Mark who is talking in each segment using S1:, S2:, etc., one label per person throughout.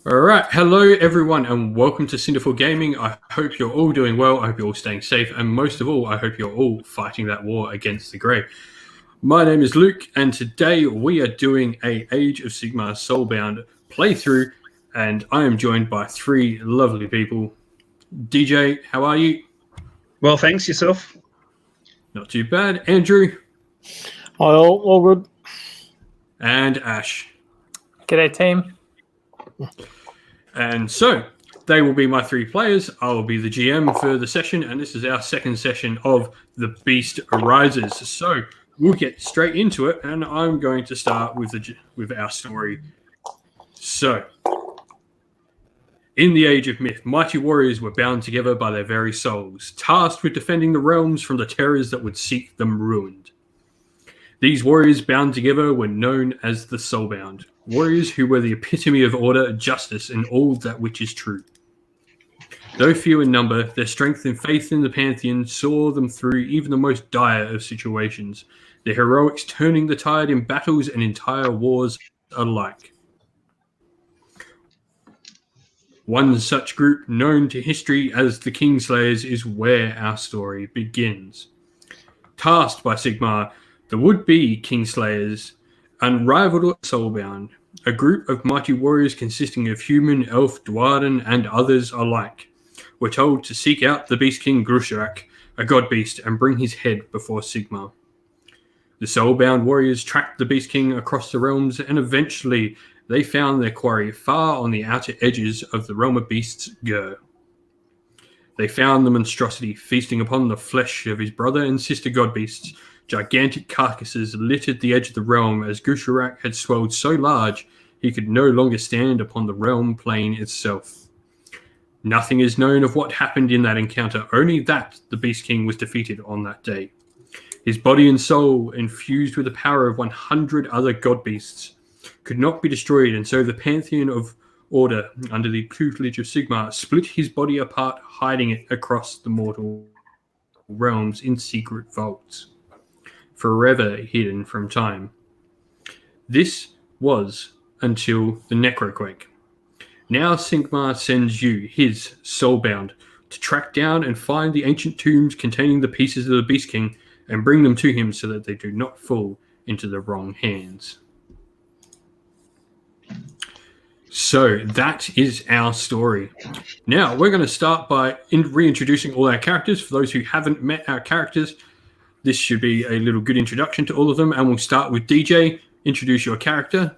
S1: All right, hello everyone, and welcome to Cinderful Gaming. I hope you're all doing well. I hope you're all staying safe, and most of all, I hope you're all fighting that war against the grey. My name is Luke, and today we are doing a Age of Sigmar Soulbound playthrough, and I am joined by three lovely people. DJ, how are you?
S2: Well, thanks yourself.
S1: Not too bad. Andrew
S3: Hi, all good.
S1: and Ash.
S4: G'day, team.
S1: And so, they will be my three players. I will be the GM for the session, and this is our second session of The Beast Arises. So, we'll get straight into it, and I'm going to start with our story. So, in the Age of Myth, mighty warriors were bound together by their very souls, tasked with defending the realms from the terrors that would seek them ruined. These warriors bound together were known as the Soulbound, warriors who were the epitome of order, justice, and all that which is true. Though few in number, their strength and faith in the Pantheon saw them through even the most dire of situations, their heroics turning the tide in battles and entire wars alike. One such group, known to history as the Kingslayers, is where our story begins. Tasked by Sigmar, the would-be Kingslayers, unrivaled Soulbound, a group of mighty warriors consisting of human, elf, dwarden, and others alike, were told to seek out the Beast King Grusharak, a god beast, and bring his head before Sigmar. The Soulbound warriors tracked the Beast King across the realms, and eventually they found their quarry far on the outer edges of the realm of beasts, Gur. They found the monstrosity feasting upon the flesh of his brother and sister god beasts. Gigantic carcasses littered the edge of the realm as Grusharak had swelled so large he could no longer stand upon the realm plane itself. Nothing is known of what happened in that encounter, only that the Beast King was defeated on that day. His body and soul, infused with the power of 100 other god beasts, could not be destroyed, and so the Pantheon of Order, under the tutelage of Sigmar, split his body apart, hiding it across the mortal realms in secret vaults, forever hidden from time. This was until the Necroquake. Now Sigmar sends you, his Soulbound, to track down and find the ancient tombs containing the pieces of the Beast King and bring them to him so that they do not fall into the wrong hands. So that is our story. Now we're going to start by reintroducing all our characters. For those who haven't met our characters, this should be a little good introduction to all of them, and we'll start with DJ. Introduce your character.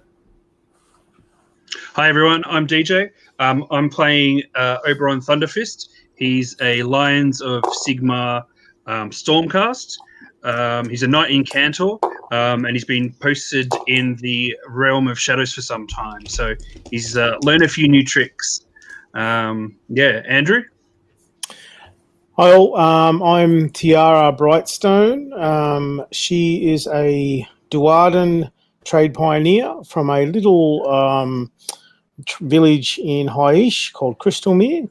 S2: Hi, everyone. I'm DJ. I'm playing Oberon Thunderfist. He's a Lions of Sigmar Stormcast. He's a Knight Incantor, and he's been posted in the Realm of Shadows for some time. So he's learned a few new tricks. Andrew?
S3: Hi, all. I'm Tiara Brightstone. She is a Duarden trade pioneer from a little village in Haish called Crystalmere.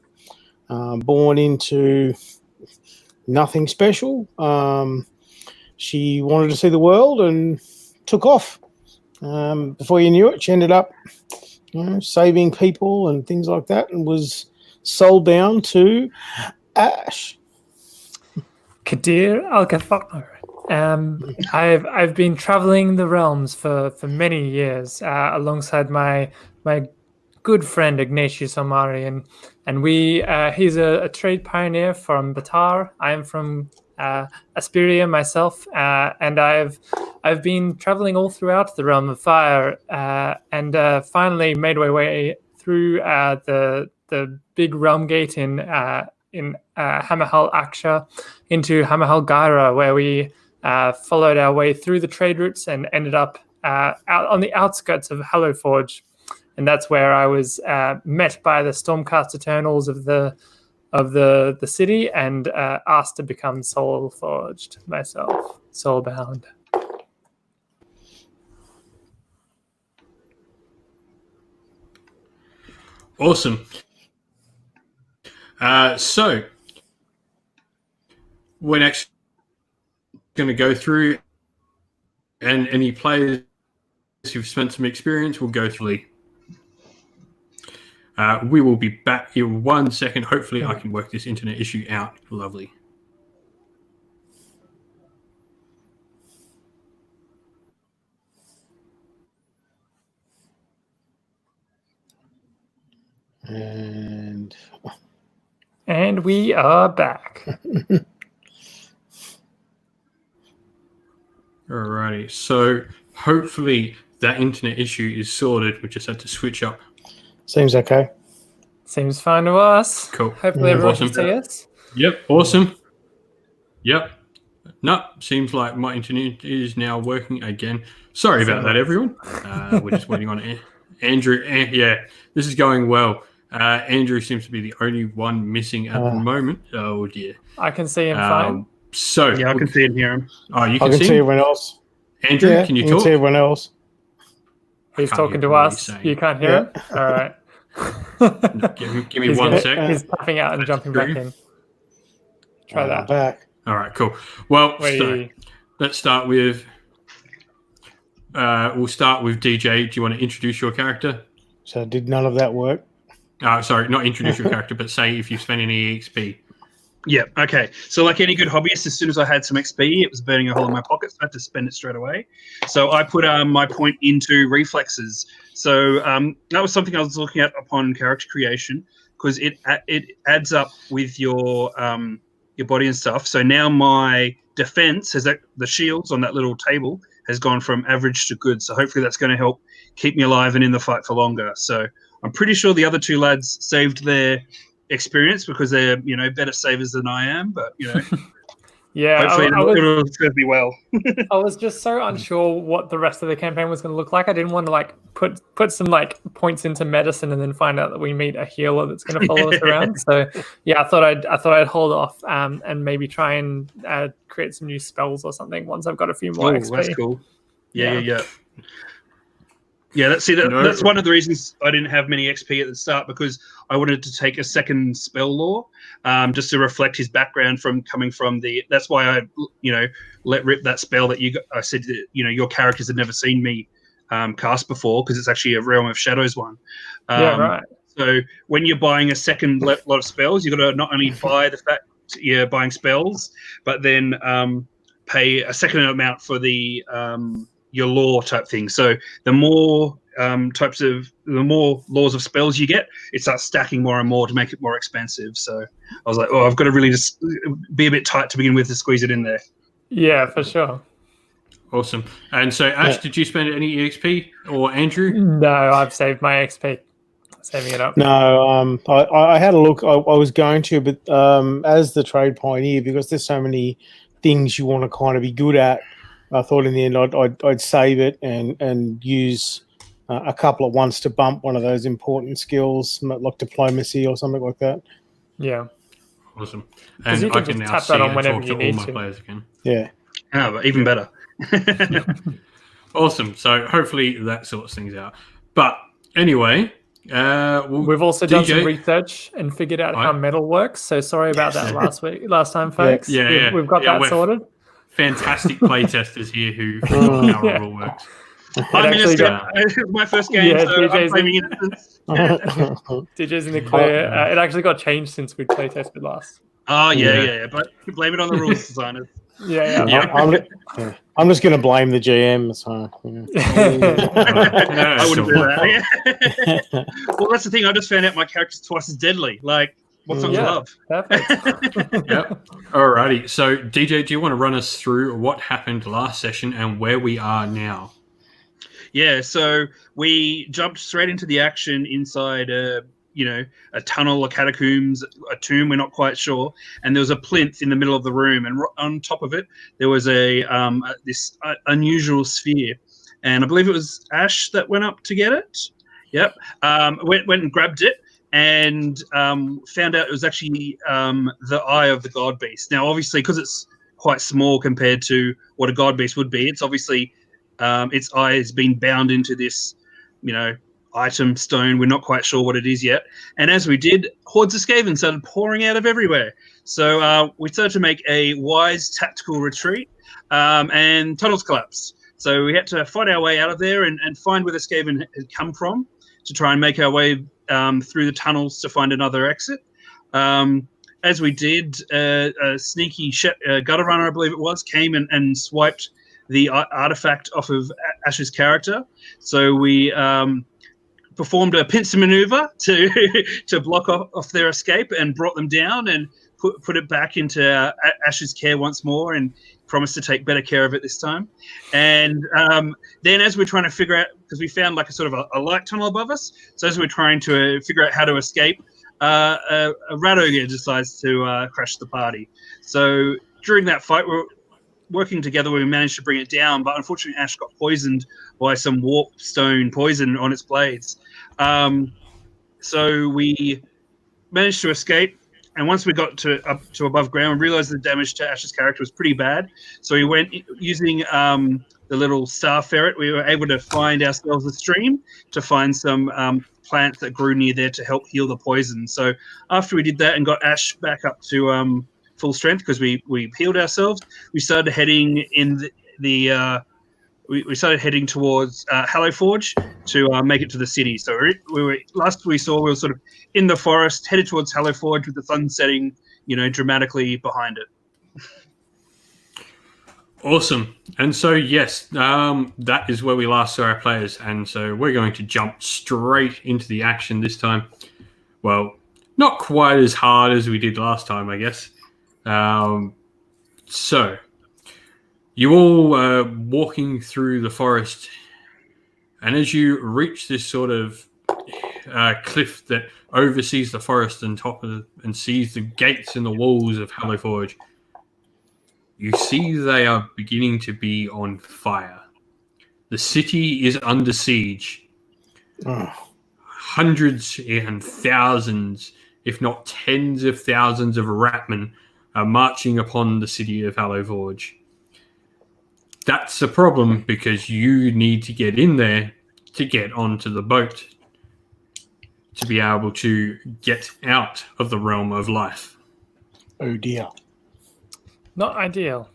S3: Born into nothing special. She wanted to see the world and took off. Before you knew it, she ended up saving people and things like that, and was sold down to Ash.
S4: Kadir Al-Ghaffar. I've been traveling the realms for many years alongside my good friend Ignatius Omari, and he's a trade pioneer from Batar. I am from Asperia myself, and I've been traveling all throughout the realm of fire, and finally made my way through the big realm gate in Hammerhal Aksha into Hammerhal Gyra, where we followed our way through the trade routes and ended up out on the outskirts of Hallowforge. And that's where I was met by the Stormcast Eternals of the city and asked to become Soulforged myself, Soulbound.
S1: Awesome. So we're next going to go through, and any players who've spent some experience will go through. We will be back in 1 second. Hopefully, I can work this internet issue out. Lovely.
S4: And we are back.
S1: Alrighty. So hopefully that internet issue is sorted. We just had to switch up.
S3: Seems okay.
S4: Seems fine to us.
S1: Cool.
S4: Hopefully everyone
S1: Awesome.
S4: can see us.
S1: Yep. Awesome. Yep. No, seems like my internet is now working again. Sorry about that, everyone. We're just waiting on Andrew. Yeah, this is going well. Andrew seems to be the only one missing at the moment. Oh dear.
S4: I can see him fine.
S1: So
S2: Yeah, I can see and hear him.
S1: Oh, you
S3: I can see everyone else.
S1: Andrew,
S3: Yeah,
S1: can you
S3: I
S1: talk?
S3: can see everyone else.
S4: He's
S1: can't
S4: talking
S1: hear
S4: to
S1: what
S4: us.
S1: he's saying.
S4: You can't hear him? All right.
S1: No, give me
S4: He's
S1: 1
S4: gonna-
S1: sec.
S4: He's tapping out and
S1: That's
S4: jumping
S1: true.
S4: back in. Try
S3: I'm
S4: that.
S3: back.
S1: All right, cool. Well, so
S4: Wait.
S1: let's start with. We'll start with DJ. Do you want to introduce your character?
S3: So did none of that work?
S1: Sorry, not introduce your character, but say if you've spent any EXP.
S2: Yeah, okay. So like any good hobbyist, as soon as I had some XP, it was burning a hole in my pocket, so I had to spend it straight away. So I put my point into reflexes. So that was something I was looking at upon character creation, because it adds up with your body and stuff. So now my defense the shields on that little table has gone from average to good. So hopefully that's going to help keep me alive and in the fight for longer. So I'm pretty sure the other two lads saved their experience because they're better savers than I am. But
S4: Yeah,
S2: hopefully it'll serve me well.
S4: I was just so unsure what the rest of the campaign was going to look like. I didn't want to put some points into medicine and then find out that we meet a healer that's going to follow us around. So yeah, I thought I'd hold off and maybe try and create some new spells or something once I've got a few more XP.
S2: That's cool. Yeah. That's one of the reasons I didn't have many XP at the start, because I wanted to take a second spell lore, just to reflect his background from coming from the. That's why I, let rip that spell that I said that, your characters had never seen me cast before, because it's actually a Realm of Shadows one.
S4: Yeah, right.
S2: So when you're buying a second lot of spells, you've got to not only buy the fact you're buying spells, but then pay a second amount for the your lore type thing. So the more laws of spells you get, it starts stacking more and more to make it more expensive. So I was like, I've got to really just be a bit tight to begin with to squeeze it in there.
S4: Yeah, for sure.
S1: Awesome. And so, Ash, did you spend any EXP, or Andrew?
S4: No, I've saved my XP. Saving it up.
S3: No, I had a look. I was going to, but as the trade pioneer, because there's so many things you want to kind of be good at, I thought in the end I'd save it and use a couple at once to bump one of those important skills, like diplomacy or something like that.
S4: Yeah.
S1: Awesome.
S4: And
S1: I
S4: you
S1: can
S4: just
S1: now
S4: tap
S1: see
S4: that on
S1: and
S4: whenever
S1: talk
S4: you
S1: to all
S4: need
S1: my
S4: to.
S1: players again.
S3: Yeah.
S2: But even better.
S1: Awesome. So hopefully that sorts things out. But anyway,
S4: we've also done some research and figured out how metal works. So sorry about that last time, folks.
S1: Yeah.
S4: We've got that sorted.
S1: Fantastic playtesters here who know how it all works.
S2: My first game, so I'm playing Innocence.
S4: DJ's in the clear. It actually got changed since we playtested last.
S2: Oh, yeah. But blame it on the rules designers.
S3: I'm just going to blame the GM. So,
S2: I wouldn't do that. Well, that's the thing. I just found out my character's twice as deadly. Like, what's not to love?
S4: Perfect.
S1: Yep. Alrighty. So, DJ, do you want to run us through what happened last session and where we are now?
S2: Yeah. So we jumped straight into the action inside a tunnel, a catacombs, a tomb. We're not quite sure. And there was a plinth in the middle of the room, and on top of it there was this unusual sphere. And I believe it was Ash that went up to get it. Yep. Went and grabbed it. And found out it was actually the eye of the god beast. Now, obviously, because it's quite small compared to what a god beast would be, it's obviously its eye has been bound into this, item stone. We're not quite sure what it is yet. And as we did, hordes of Skaven started pouring out of everywhere. So we started to make a wise tactical retreat, and tunnels collapsed. So we had to fight our way out of there and find where the Skaven had come from to try and make our way through the tunnels to find another exit. As we did, a sneaky gutter runner, I believe it was, came and swiped the artifact off of Ash's character. So we performed a pincer maneuver to block off their escape and brought them down and put it back into Ash's care once more and promised to take better care of it this time. And then as we're trying to figure out, because we found like a sort of a light tunnel above us, so as we're trying to figure out how to escape, a rat ogre decides to crash the party. So during that fight, we're working together. We managed to bring it down, but unfortunately Ash got poisoned by some warp stone poison on its blades. So we managed to escape, and once we got up to above ground, we realized the damage to Ash's character was pretty bad. So we went using the little star ferret. We were able to find ourselves a stream to find some plants that grew near there to help heal the poison. So after we did that and got Ash back up to full strength, because we healed ourselves, we started heading in we started heading towards Hallowforge to make it to the city. So last we saw, we were sort of in the forest, headed towards Hallowforge with the sun setting, dramatically behind it.
S1: Awesome. And so, yes, that is where we last saw our players. And so we're going to jump straight into the action this time. Well, not quite as hard as we did last time, I guess. So you all walking through the forest, and as you reach this sort of cliff that oversees the forest and sees the gates and the walls of Hallowforge, you see they are beginning to be on fire. The city is under siege.
S3: Oh.
S1: Hundreds and thousands, if not tens of thousands of ratmen are marching upon the city of Hallowforge. That's a problem because you need to get in there to get onto the boat to be able to get out of the realm of life.
S3: Oh dear.
S4: Not ideal.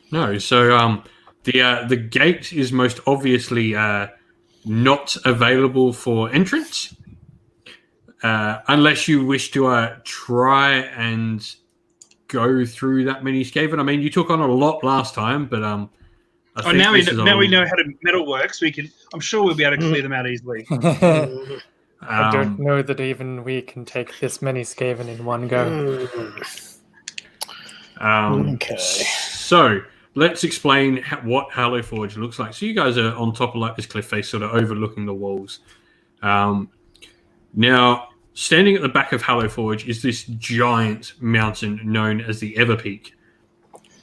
S1: No, so the gate is most obviously not available for entrance unless you wish to try and go through that many Skaven. I mean, you took on a lot last time, but I think
S2: now we know how metal works. I'm sure we'll be able to clear them out easily.
S4: I don't know that even we can take this many Skaven in one go.
S3: Okay.
S1: So let's explain what Hallowforge looks like. So you guys are on top of like this cliff face, sort of overlooking the walls. Now, standing at the back of Hallowforge is this giant mountain known as the Everpeak.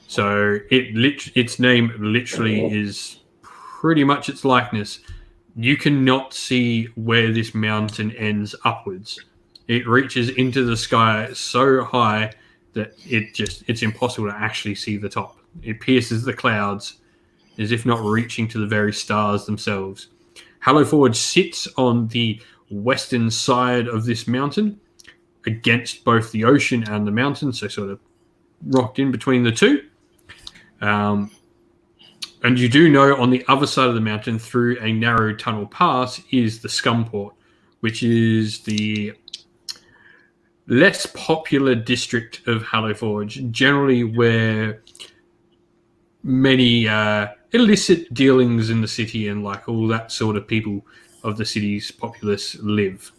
S1: So its name literally is pretty much its likeness. You cannot see where this mountain ends upwards. It reaches into the sky so high that it's impossible to actually see the top. It pierces the clouds as if not reaching to the very stars themselves. Hallowforge sits on the western side of this mountain against both the ocean and the mountain, so sort of rocked in between the two. And you do know on the other side of the mountain through a narrow tunnel pass is the Scumport, which is the less popular district of Hallowforge, generally where many illicit dealings in the city and like all that sort of people of the city's populace live.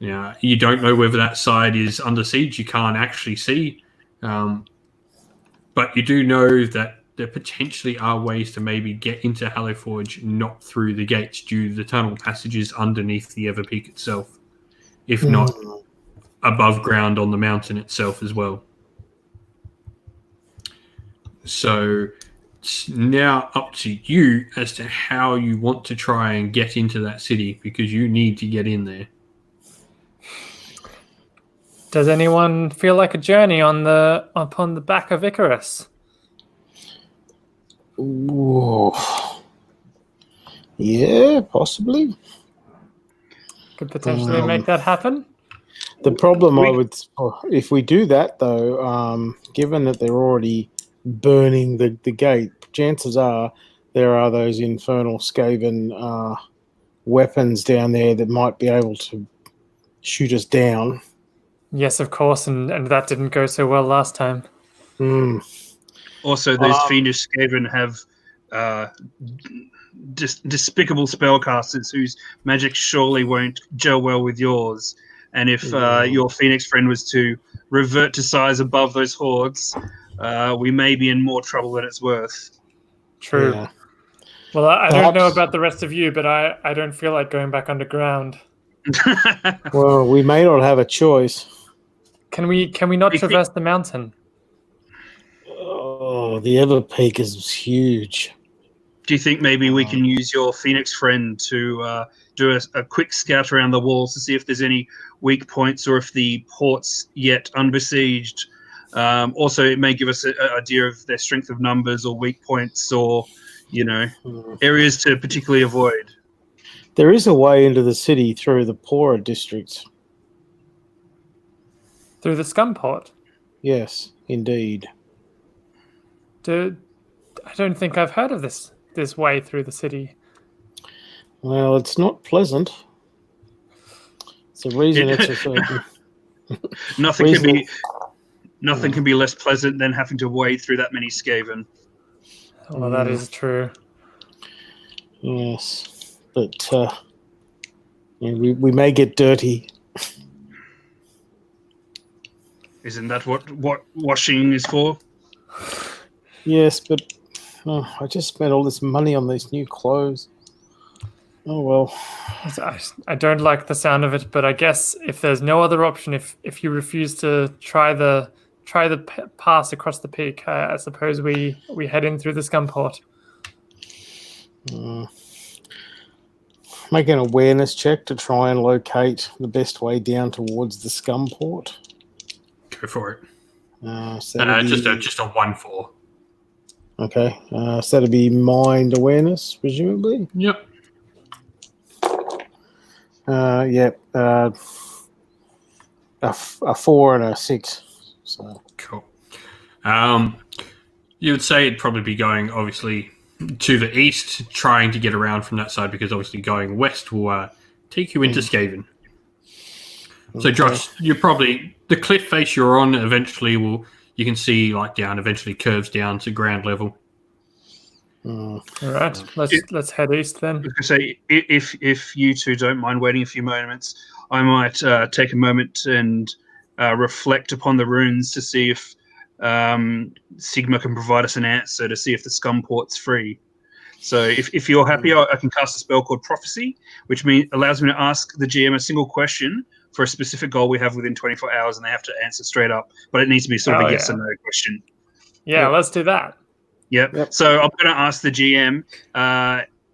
S1: Now, you don't know whether that side is under siege. You can't actually see. But you do know that there potentially are ways to maybe get into Hallowforge not through the gates due to the tunnel passages underneath the Everpeak itself, if not above ground on the mountain itself as well. So it's now up to you as to how you want to try and get into that city, because you need to get in there.
S4: Does anyone feel like a journey upon the back of Icarus?
S3: Ooh. Yeah, possibly.
S4: Could potentially make that happen.
S3: The problem if we do that though, given that they're already burning the gate, chances are there are those infernal Skaven weapons down there that might be able to shoot us down.
S4: Yes, of course, and that didn't go so well last time.
S3: Hmm.
S2: Also, those fiendish Skaven have despicable spellcasters whose magic surely won't gel well with yours. And if your Phoenix friend was to revert to size above those hordes, we may be in more trouble than it's worth.
S4: True.
S3: Yeah.
S4: Well, I don't know
S3: Perhaps-
S4: about the rest of you, but I don't feel like going back underground.
S3: Well, we may not have a choice.
S4: Can we not traverse the mountain?
S3: Oh, the Everpeak is huge.
S2: Do you think maybe we can use your Phoenix friend to do a quick scout around the walls to see if there's any weak points or if the port's yet unbesieged? Also, it may give us an idea of their strength of numbers or weak points or, areas to particularly avoid.
S3: There is a way into the city through the poorer districts.
S4: Through the scum port?
S3: Yes, indeed.
S4: I don't think I've heard of this way through the city.
S3: Well, it's not pleasant. It's a reason it's a
S2: Nothing can be less pleasant than having to wade through that many Skaven.
S4: Well, that is true.
S3: Yes, but we may get dirty.
S2: Isn't that what washing is for?
S3: Yes, but I just spent all this money on these new clothes. Oh well.
S4: I don't like the sound of it, but I guess if there's no other option, if you refuse to try the pass across the peak, I suppose we head in through the scum port.
S3: Make an awareness check to try and locate the best way down towards the scum port.
S1: Go for it.
S3: So that'd be-
S1: Just a 1-4.
S3: Okay, so that'd be mind awareness, presumably.
S1: Yep.
S3: Yep. A 4 and a 6. So
S1: Cool. You would say it'd probably be going, obviously, to the east, trying to get around from that side, because obviously going west will take you into Skaven. So, Josh, you're probably... The cliff face you're on eventually you can see eventually curves down to ground level.
S4: All right, let's head east then.
S2: I was going to say, if you two don't mind waiting a few moments, I might take a moment and reflect upon the runes to see if Sigmar can provide us an answer to see if the scum port's free. So if you're happy, I can cast a spell called Prophecy, which allows me to ask the GM a single question for a specific goal we have within 24 hours, and they have to answer straight up. But it needs to be sort of a yes or no question.
S4: Yeah, let's do that.
S2: Yep. So I'm going to ask the GM,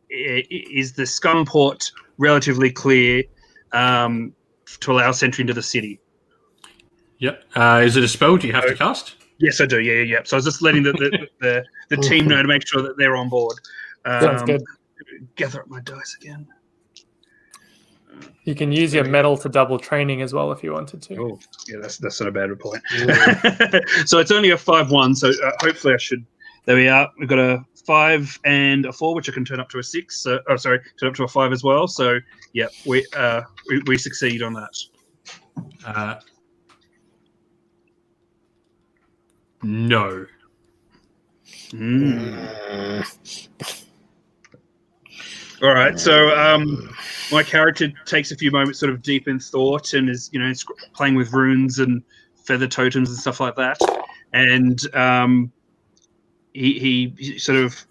S2: is the scum port relatively clear to allow sentry into the city?
S1: Yep. Is it a spell do you have to cast?
S2: Yes, I do. Yeah. So I was just letting the team know to make sure that they're on board.
S4: Sounds good.
S2: Gather up my dice again.
S4: You can use your medal to double training as well if you wanted to.
S2: Oh, yeah, that's not a bad point. So it's only a 5-1, so hopefully I should... There we are. We've got a 5 and a 4, which I can turn up to a 6. So, turn up to a 5 as well. So, yeah, we succeed on that.
S1: No.
S2: All right. So my character takes a few moments, sort of deep in thought, and is playing with runes and feather totems and stuff like that. And he sort of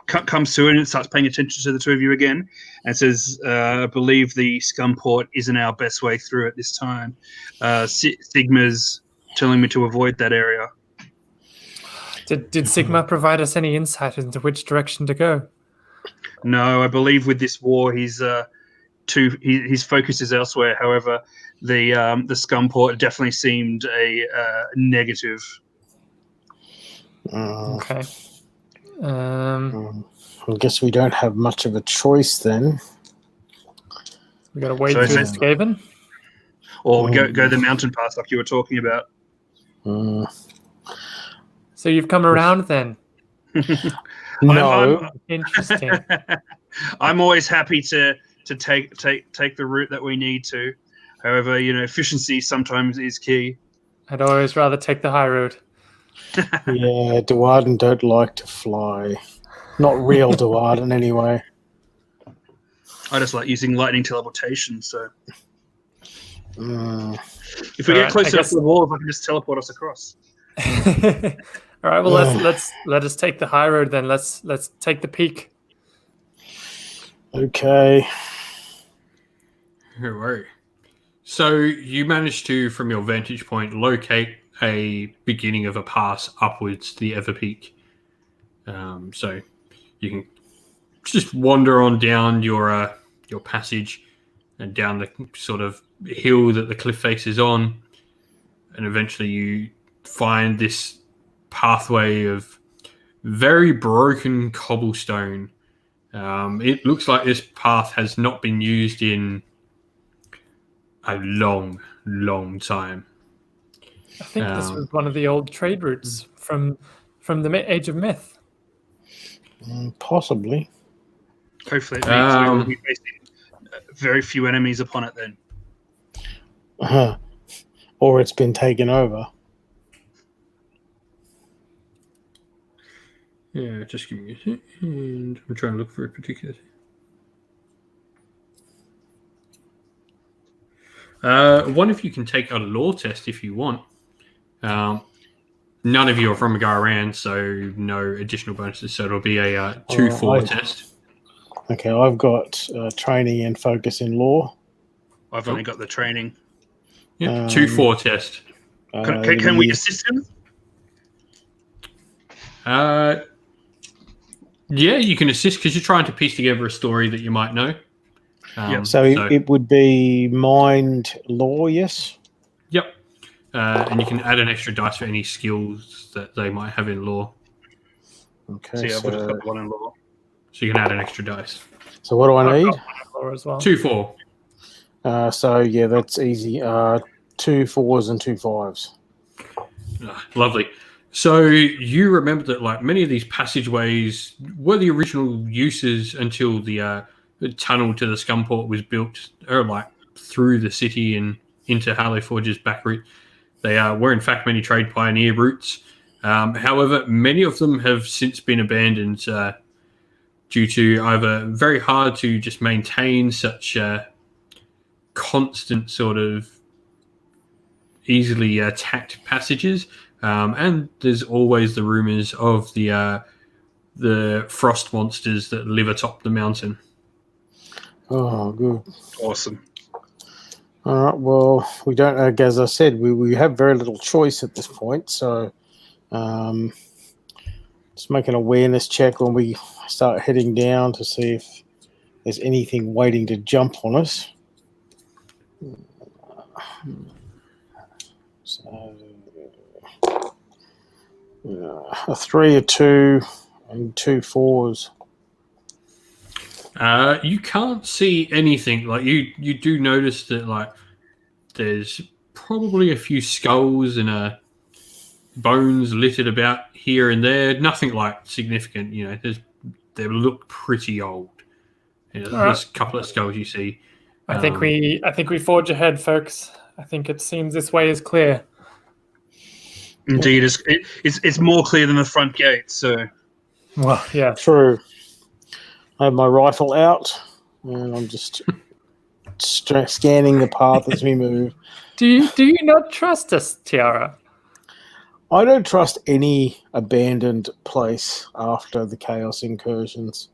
S2: comes to it and starts paying attention to the two of you again, and says, "I believe the scum port isn't our best way through at this time. Sigmar's telling me to avoid that area."
S4: Did Sigmar provide us any insight into which direction to go?
S2: No, I believe with this war, his focus is elsewhere. However, the scum port definitely seemed a negative.
S4: Okay.
S3: I guess we don't have much of a choice then.
S4: We got to wait through the Skaven?
S2: Or go the mountain path like you were talking about.
S4: So you've come around then?
S3: No.
S4: Interesting.
S2: I'm always happy to take the route that we need to. However, efficiency sometimes is key.
S4: I'd always rather take the high road.
S3: Yeah, Duarden don't like to fly. Not real Duarden, anyway.
S2: I just like using lightning teleportation. So
S3: Mm.
S2: if we
S4: All
S2: get
S4: right,
S2: close
S4: I
S2: enough
S4: guess-
S2: to the wall, I can just teleport us across.
S4: All right. Well, let us take the high road then. Let's take the peak.
S3: Okay.
S1: Don't worry. So you managed to, from your vantage point, locate a beginning of a pass upwards to the Everpeak. So you can just wander on down your passage and down the sort of hill that the cliff face is on, and eventually you find this pathway of very broken cobblestone. It looks like this path has not been used in a long, long time.
S4: I think this was one of the old trade routes from the Age of Myth.
S3: Possibly.
S2: Hopefully, it means we will be facing very few enemies upon it then.
S3: Or it's been taken over.
S1: Yeah, just give me a second. I'm trying to look for a particular thing. One of you can take a lore test if you want. None of you are from Garan, so no additional bonuses. So it'll be a 2-4 test.
S3: Okay, I've got training and focus in law.
S2: I've only got the training.
S1: Yeah, 2-4 test.
S2: Can we assist him?
S1: Yeah, you can assist because you're trying to piece together a story that you might know.
S3: So it would be mind law, yes?
S1: Yep. And you can add an extra dice for any skills that they might have in law.
S3: Okay.
S2: I've just got one in law.
S1: So you can add an extra dice.
S3: So what do I need?
S4: Lore as well.
S1: 2-4.
S3: So yeah, that's easy. 2 4s and 2 5s.
S1: Lovely. So you remember that, like, many of these passageways were the original uses until the tunnel to the Scumport was built, or like through the city and into Harlowforge's back route. They were in fact many trade pioneer routes. However, many of them have since been abandoned due to either very hard to just maintain such constant sort of easily attacked passages. And there's always the rumors of the frost monsters that live atop the mountain.
S3: Oh, good.
S2: Awesome.
S3: All right. Well, we don't. As I said, we have very little choice at this point. So, just make an awareness check when we start heading down to see if there's anything waiting to jump on us. So, a 3, a 2, and 2 4s.
S1: You can't see anything. Like you do notice that, like, there's probably a few skulls and bones littered about here and there. Nothing like significant. They look pretty old. There's a couple of skulls you see.
S4: I think we forge ahead, folks. I think it seems this way is clear.
S2: Indeed, it's more clear than the front gate. So,
S4: Well, yeah.
S3: True. I have my rifle out, and I'm just scanning the path as we move.
S4: Do you not trust us, Tiara?
S3: I don't trust any abandoned place after the Chaos incursions.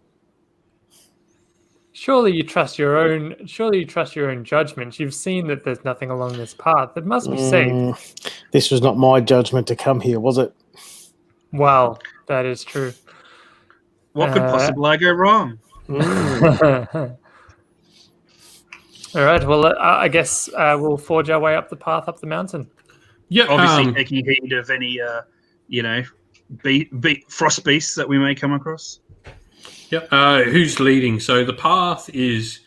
S4: Surely you trust your own judgment. You've seen that there's nothing along this path. It must be safe.
S3: This was not my judgment to come here, was it?
S4: Well, that is true.
S2: what could possibly go wrong?
S4: All right. Well, I guess we'll forge our way up the path up the mountain.
S1: Yeah,
S2: Obviously, taking heed of any, frost beasts that we may come across.
S1: Yeah. Who's leading? So the path is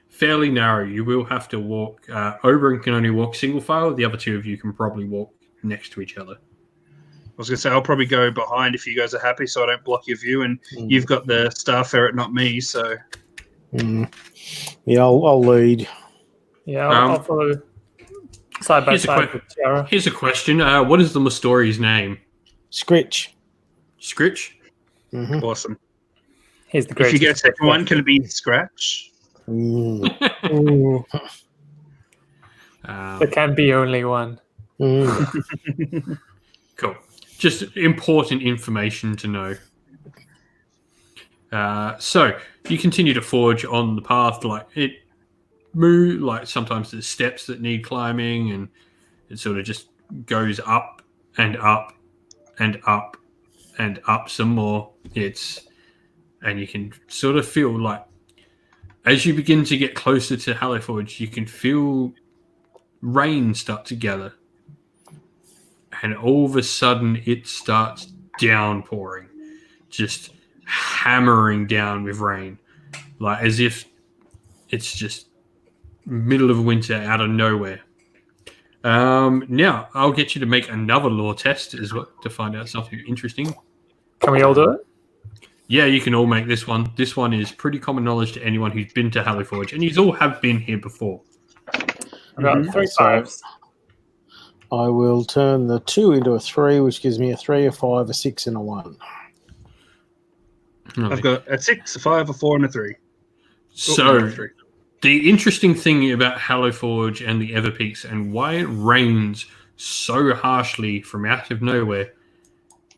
S1: fairly narrow. You will have to walk. Oberon can only walk single file. The other two of you can probably walk next to each other.
S2: I was going to say, I'll probably go behind if you guys are happy so I don't block your view. And you've got the star ferret, not me. So
S3: Yeah, I'll lead.
S4: Yeah, I'll follow side by
S1: here's a
S4: side
S1: que-
S4: with Tiara.
S1: Here's a question. What is the Mastori's name?
S3: Scritch.
S1: Scritch?
S3: Mm-hmm.
S2: Awesome.
S4: He's the
S2: If
S4: greatest.
S2: you get a second one, can it be Scratch?
S3: Ooh.
S4: There can be only one.
S1: Cool. Just important information to know. So you continue to forge on the path, like it move. Like sometimes there's steps that need climbing, and it sort of just goes up and up and up and up some more. And you can sort of feel like as you begin to get closer to Hallowforge, you can feel rain start to gather. And all of a sudden, it starts downpouring, just hammering down with rain, like as if it's just middle of winter out of nowhere. Now, I'll get you to make another lore test as well to find out something interesting.
S4: Can we all do it?
S1: Yeah, you can all make this one. This one is pretty common knowledge to anyone who's been to Hallowforge, and you all have been here before.
S4: I've got 3 5s.
S3: I will turn the 2 into a 3, which gives me a 3, a 5, a 6, and a 1.
S2: I've got a 6, a 5, a 4, and a 3.
S1: So, the interesting thing about Hallowforge and the Everpeaks and why it rains so harshly from out of nowhere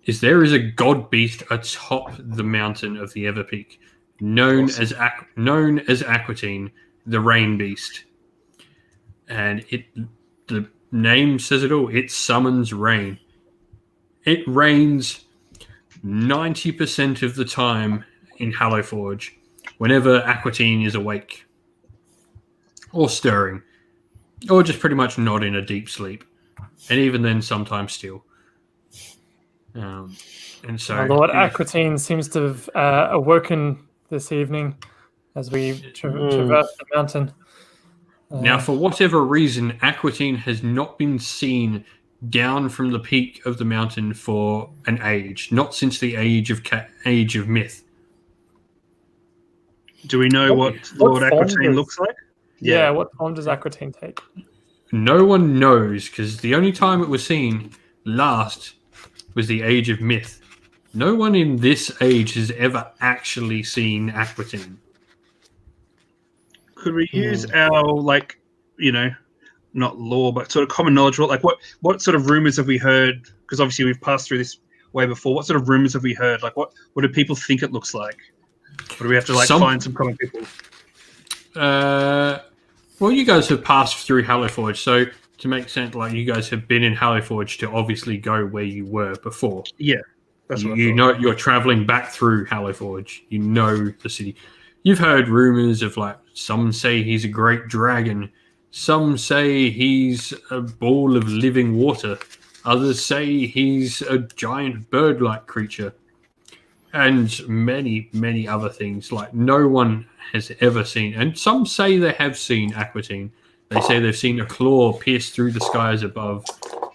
S1: is there is a god beast atop the mountain of the Everpeak, known as Aquitine, the rain beast. And the name says it all. It summons rain. It rains 90% of the time in Hallowforge whenever Aquitine is awake or stirring or just pretty much not in a deep sleep. And even then, sometimes still. And so,
S4: My Lord Aquitine seems to have awoken this evening as we traverse the mountain.
S1: Now, for whatever reason, Aquitine has not been seen down from the peak of the mountain for an age, not since the age of myth.
S2: Do we know what Lord Aquitine looks like?
S4: Yeah, what form does Aquitine take?
S1: No one knows, because the only time it was seen last was the age of myth. No one in this age has ever actually seen Aquitine.
S2: Could we use our, not lore, but sort of common knowledge? What sort of rumors have we heard? Because obviously we've passed through this way before. What sort of rumors have we heard? Like, what do people think it looks like? Or do we have to find some common people?
S1: Well, you guys have passed through Hallowforge, so to make sense, you guys have been in Hallowforge to obviously go where you were before.
S2: Yeah, that's what
S1: you know. You're traveling back through Hallowforge. You know the city. You've heard rumors of some say he's a great dragon, some say he's a ball of living water, others say he's a giant bird-like creature, and many, many other things. No one has ever seen, and some say they have seen Aquitine. They say they've seen a claw pierce through the skies above.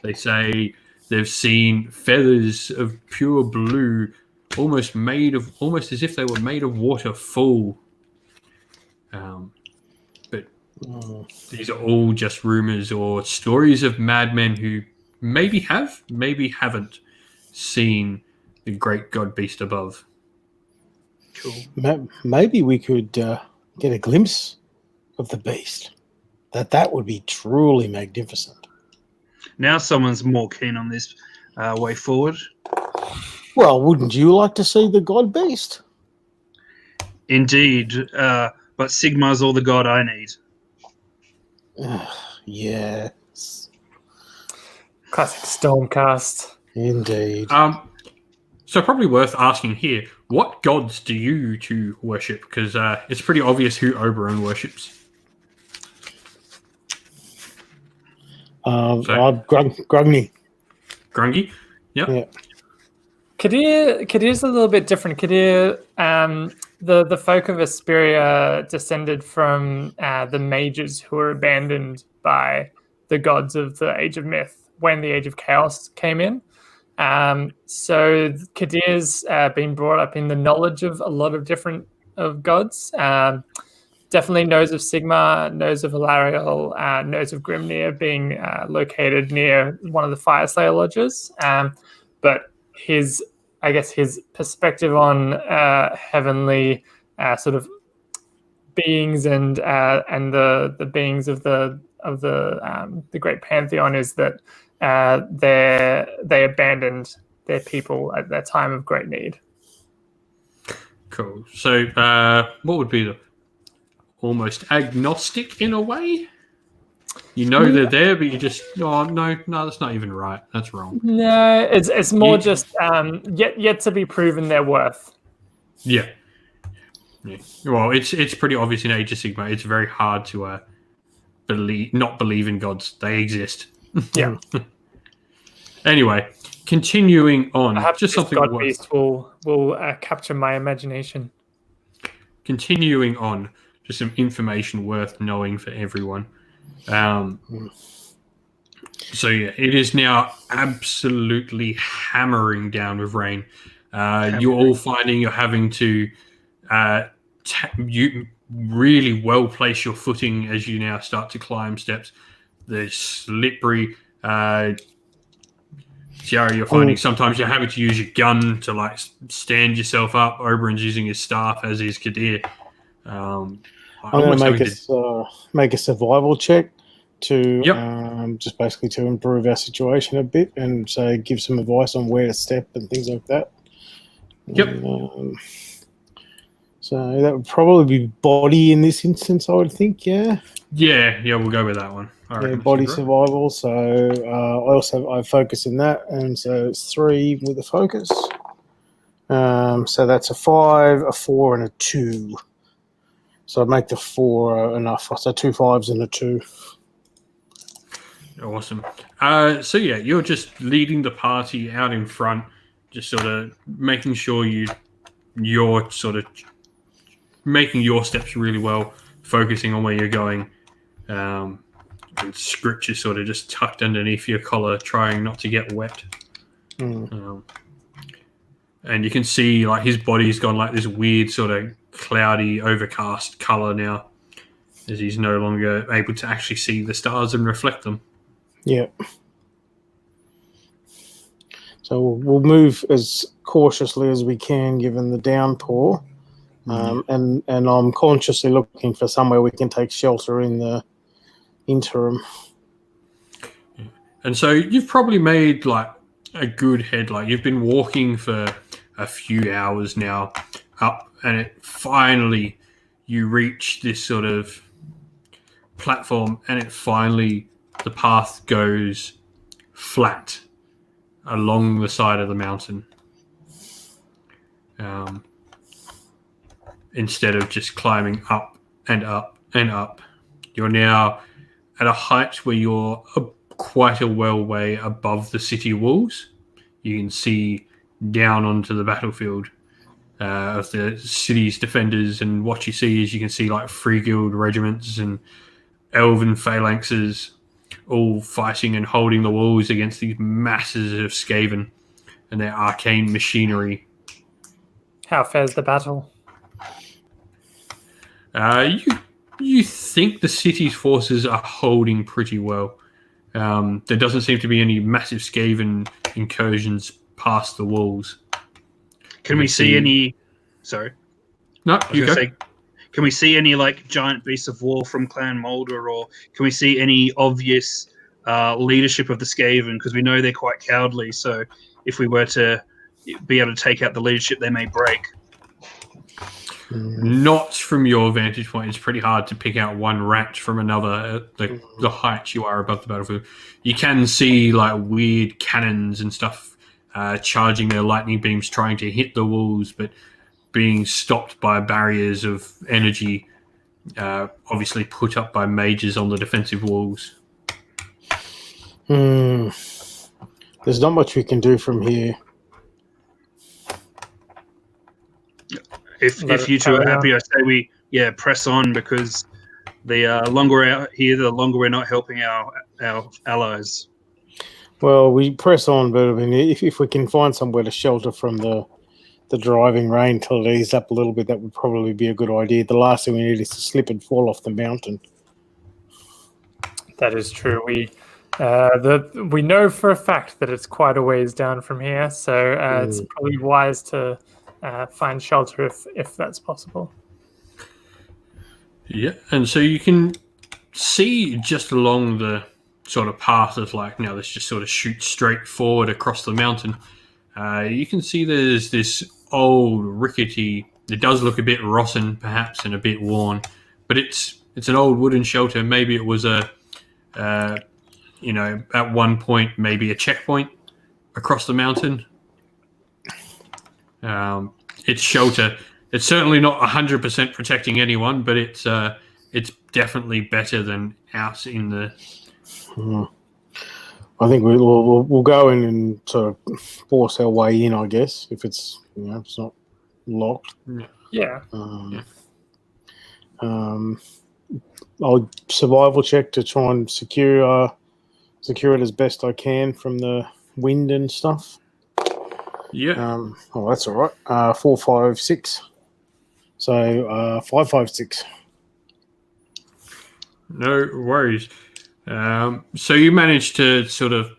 S1: They say they've seen feathers of pure blue, almost as if they were made of water, fall. But these are all just rumors or stories of madmen who maybe have, maybe haven't seen the great god beast above.
S3: Cool. Maybe we could get a glimpse of the beast. That would be truly magnificent.
S2: Now someone's more keen on this way forward.
S3: Well, wouldn't you like to see the god beast?
S2: Indeed, but Sigmar's all the god I need.
S3: Yes.
S4: Classic Stormcast.
S3: Indeed.
S1: So probably worth asking here, what gods do you two worship? Because it's pretty obvious who Oberon worships.
S3: Grungni.
S1: Grungy? Yep.
S3: Yeah.
S4: Kadir's a little bit different. Kadir, the folk of Asperia descended from the mages who were abandoned by the gods of the Age of Myth when the Age of Chaos came in. So Kadir's been brought up in the knowledge of a lot of different gods. definitely knows of Sigmar, knows of Alariel, knows of Grimnir being located near one of the Fireslayer lodges. But his perspective on heavenly sort of beings and the beings of the great pantheon is that they abandoned their people at their time of great need.
S1: Cool. So, what would be the almost agnostic in a way? You know they're there, but you just no, that's not even right. That's wrong.
S4: No, it's more just yet to be proven their worth.
S1: Yeah. Well, it's pretty obvious in Age of Sigmar. It's very hard to not believe in gods. They exist.
S4: Yeah.
S1: Anyway, continuing on.
S4: Perhaps
S1: just something
S4: God Beast will capture my imagination.
S1: Continuing on, just some information worth knowing for everyone. So yeah, it is now absolutely hammering down with rain. You're all finding you're having to you really well place your footing as you now start to climb steps. They're slippery. Tiara, you're finding sometimes you're having to use your gun to like stand yourself up. Oberon's using his staff, as is Kadir.
S3: I'm going to make a survival check to just basically to improve our situation a bit, and so give some advice on where to step and things like that.
S1: Yep.
S3: So that would probably be body in this instance, I would think. Yeah,
S1: we'll go with that one.
S3: Body survival. So I focus in that, and so it's 3 with the focus. So that's a 5, a 4, and a 2. So I'd make the 4 enough. So 2 5s and a 2.
S1: Awesome. So yeah, you're just leading the party out in front, just sort of making sure you're sort of making your steps really well, focusing on where you're going. And scripture sort of just tucked underneath your collar, trying not to get wet. And you can see like his body's gone like this weird sort of cloudy, overcast color now, as he's no longer able to actually see the stars and reflect them.
S3: Yeah. So we'll move as cautiously as we can, given the downpour. And I'm consciously looking for somewhere we can take shelter in the interim.
S1: And so you've probably made like a good head. Like you've been walking for a few hours now up, and finally you reach this sort of platform, and the path goes flat along the side of the mountain. Instead of just climbing up and up and up, you're now at a height where you're quite a well way above the city walls. You can see down onto the battlefield of the city's defenders, and what you see is you can see like free guild regiments and elven phalanxes all fighting and holding the walls against these masses of Skaven and their arcane machinery.
S4: How fares the battle?
S1: You think the city's forces are holding pretty well. There doesn't seem to be any massive Skaven incursions past the walls.
S2: Can we see any? Sorry.
S1: No, you go.
S2: Can we see any like giant beasts of war from Clan Mulder, or can we see any obvious leadership of the Skaven? Because we know they're quite cowardly. So if we were to be able to take out the leadership, they may break.
S1: Not from your vantage point. It's pretty hard to pick out one rat from another at the height you are above the battlefield. You can see like weird cannons and stuff charging their lightning beams, trying to hit the walls, but being stopped by barriers of energy, obviously put up by mages on the defensive walls.
S3: There's not much we can do from here.
S2: If you two are happy, I say we press on, because the longer we're out here, the longer we're not helping our allies.
S3: Well, we press on, but I mean, if we can find somewhere to shelter from the the driving rain till it eased up a little bit, that would probably be a good idea. The last thing we need is to slip and fall off the mountain.
S4: That is true. We know for a fact that it's quite a ways down from here, so it's probably wise to find shelter if that's possible.
S1: Yeah, and so you can see just along the sort of path of like, now let's just sort of shoot straight forward across the mountain. You can see there's this old rickety, it does look a bit rotten perhaps and a bit worn, but it's an old wooden shelter. Maybe it was at one point maybe a checkpoint across the mountain. It's shelter. It's certainly not 100% protecting anyone, but it's definitely better than out in the.
S3: I think we'll go in and sort of force our way in, I guess, if it's it's not locked.
S4: Yeah.
S3: I'll survival check to try and secure it as best I can from the wind and stuff.
S1: Yeah.
S3: That's all right. 4, 5, 6. So 5, 5, 6.
S1: No worries. So you managed to sort of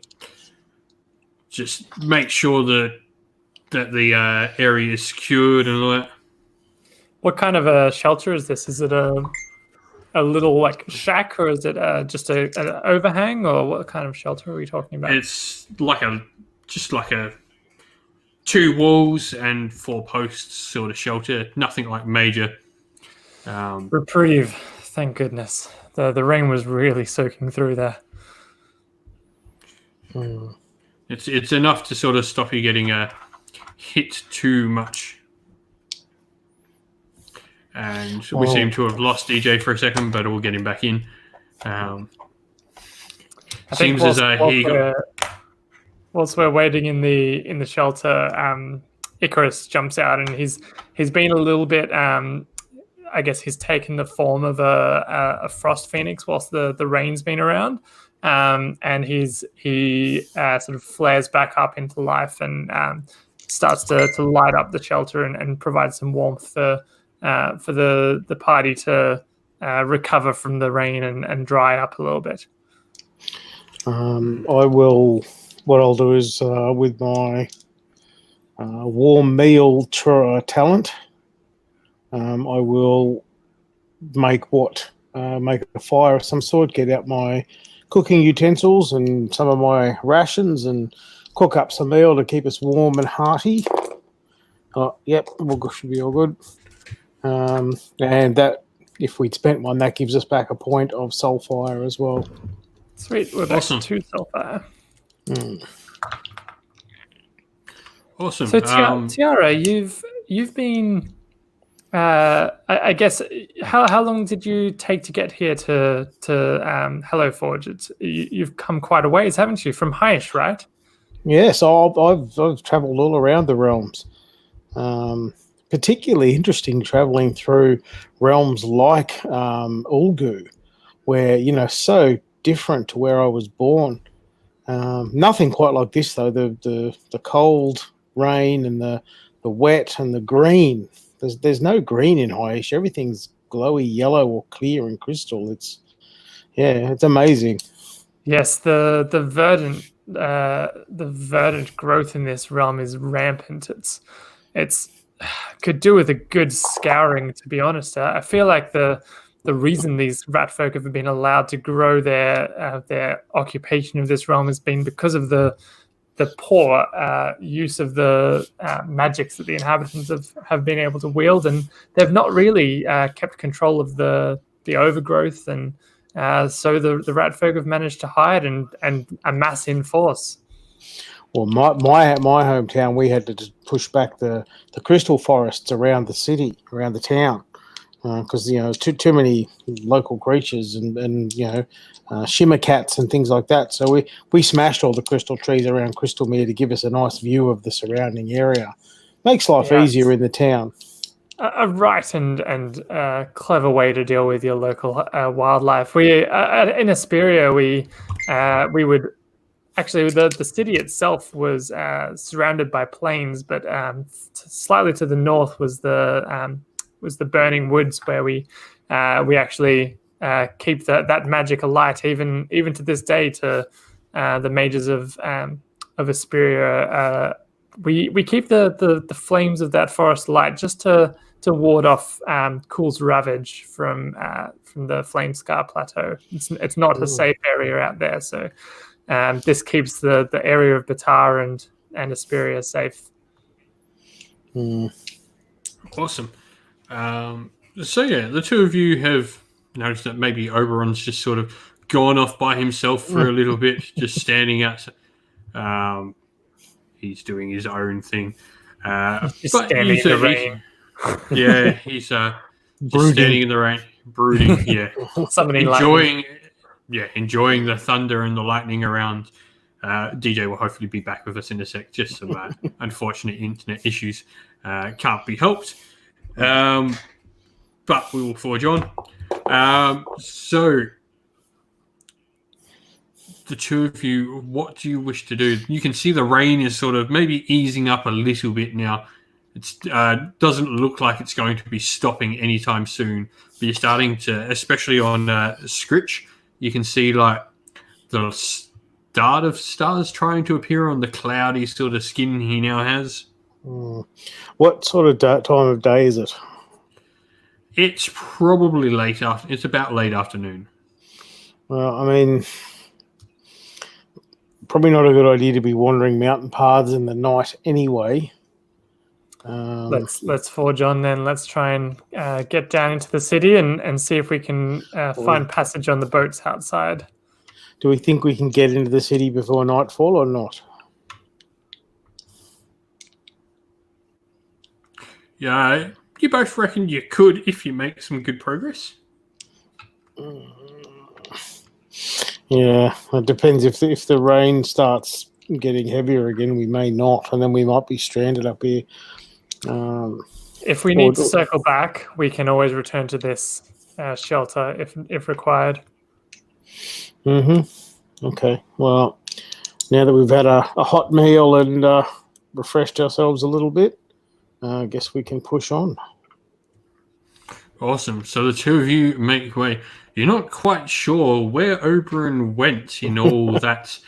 S1: just make sure that the area is secured and all that.
S4: What kind of a shelter is this? Is it a little like shack, or is it just an overhang, or what kind of shelter are we talking about?
S1: It's like a 2 walls and 4 posts sort of shelter. Nothing like major.
S4: Reprieve, thank goodness. The rain was really soaking through there.
S1: It's enough to sort of stop you getting hit too much. And we seem to have lost DJ for a second, but we'll get him back in. Seems as though
S4: whilst we're waiting in the shelter, Icarus jumps out, and he's been a little bit. I guess he's taken the form of a frost phoenix whilst the rain's been around, and he sort of flares back up into life and starts to light up the shelter and provide some warmth for the party to recover from the rain and dry up a little bit.
S3: I will. What I'll do is with my warm meal talent. I will make a fire of some sort, get out my cooking utensils and some of my rations and cook up some meal to keep us warm and hearty. Yep, should be all good. And that, if we'd spent one, that gives us back a point of soul fire as well.
S4: Sweet, we're back to 2 soul fire.
S1: Awesome.
S4: So Tiara, you've been. I guess how long did you take to get here to Hello Forge? You've come quite a ways, haven't you, from Haish, right?
S3: Yes, I've travelled all around the realms. Particularly interesting travelling through realms like Ulgu, where so different to where I was born. Nothing quite like this though. The cold rain and the wet and the green. There's no green in Haish. Everything's glowy yellow or clear and crystal. It's amazing.
S4: Yes, the verdant growth in this realm is rampant. It's could do with a good scouring, to be honest. I feel like the reason these rat folk have been allowed to grow their occupation of this realm has been because of the poor use of the magics that the inhabitants have been able to wield, and they've not really kept control of the overgrowth, and so the rat folk have managed to hide and amass in force.
S3: Well, my hometown, we had to just push back the crystal forests around the city, around the town, because too many local creatures and shimmer cats and things like that. So we smashed all the crystal trees around Crystalmere to give us a nice view of the surrounding area. Makes life easier in the town.
S4: A right and clever way to deal with your local wildlife. We in Asperia we would actually, the city itself was surrounded by plains, but slightly to the north was the burning woods where we actually keep that magic alight, even to this day. To the mages of Asperia, we keep the flames of that forest light just to ward off Cool's ravage from the Flame Scar Plateau. It's not a safe area out there, so this keeps the area of Batar and Asperia safe.
S1: Awesome. So yeah, the two of you have noticed that maybe Oberon's just sort of gone off by himself for a little bit, just standing out. He's doing his own thing.
S4: Just standing in the rain.
S1: Yeah, he's just standing in the rain, brooding. Yeah,
S4: Summoning
S1: enjoying the thunder and the lightning around. DJ will hopefully be back with us in a sec. Just some unfortunate internet issues can't be helped. But we will forge on. So, the two of you, what do you wish to do? You can see the rain is sort of maybe easing up a little bit now. It doesn't look like it's going to be stopping anytime soon. But you're starting to, especially on Scritch, you can see like the start of stars trying to appear on the cloudy sort of skin he now has.
S3: What sort of time of day is it?
S1: It's probably late after. It's about late afternoon.
S3: Well, I mean, probably not a good idea to be wandering mountain paths in the night anyway.
S4: Let's forge on then. Let's try and get down into the city and see if we can find passage on the boats outside.
S3: Do we think we can get into the city before nightfall or not?
S1: Yeah, you both reckon you could if you make some good progress?
S3: Yeah, it depends. If the rain starts getting heavier again, we may not, and then we might be stranded up here.
S4: If we need to circle back, we can always return to this shelter if required.
S3: Okay. Well, now that we've had a hot meal and refreshed ourselves a little bit, I guess we can push on.
S1: Awesome. So the two of you make way. You're not quite sure where Oberon went in all that.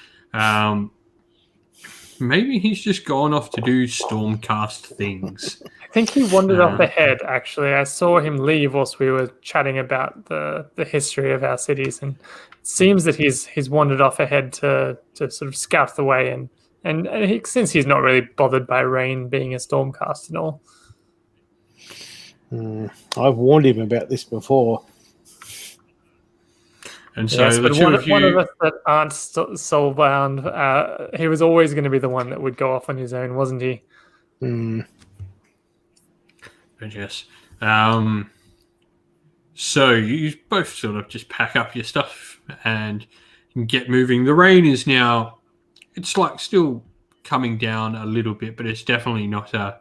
S1: Maybe he's just gone off to do Stormcast things.
S4: I think he wandered off ahead, actually. I saw him leave whilst we were chatting about the history of our cities, and it seems that he's wandered off ahead to sort of scout the way, and since he's not really bothered by rain being a Stormcast and all.
S3: I've warned him about this before.
S1: And so
S4: yes,
S1: the
S4: but
S1: two
S4: one
S1: of you...
S4: of us that aren't soulbound, he was always going to be the one that would go off on his own, wasn't he?
S1: But yes. So you both sort of just pack up your stuff and get moving. The rain is now, it's like still coming down a little bit, but it's definitely not the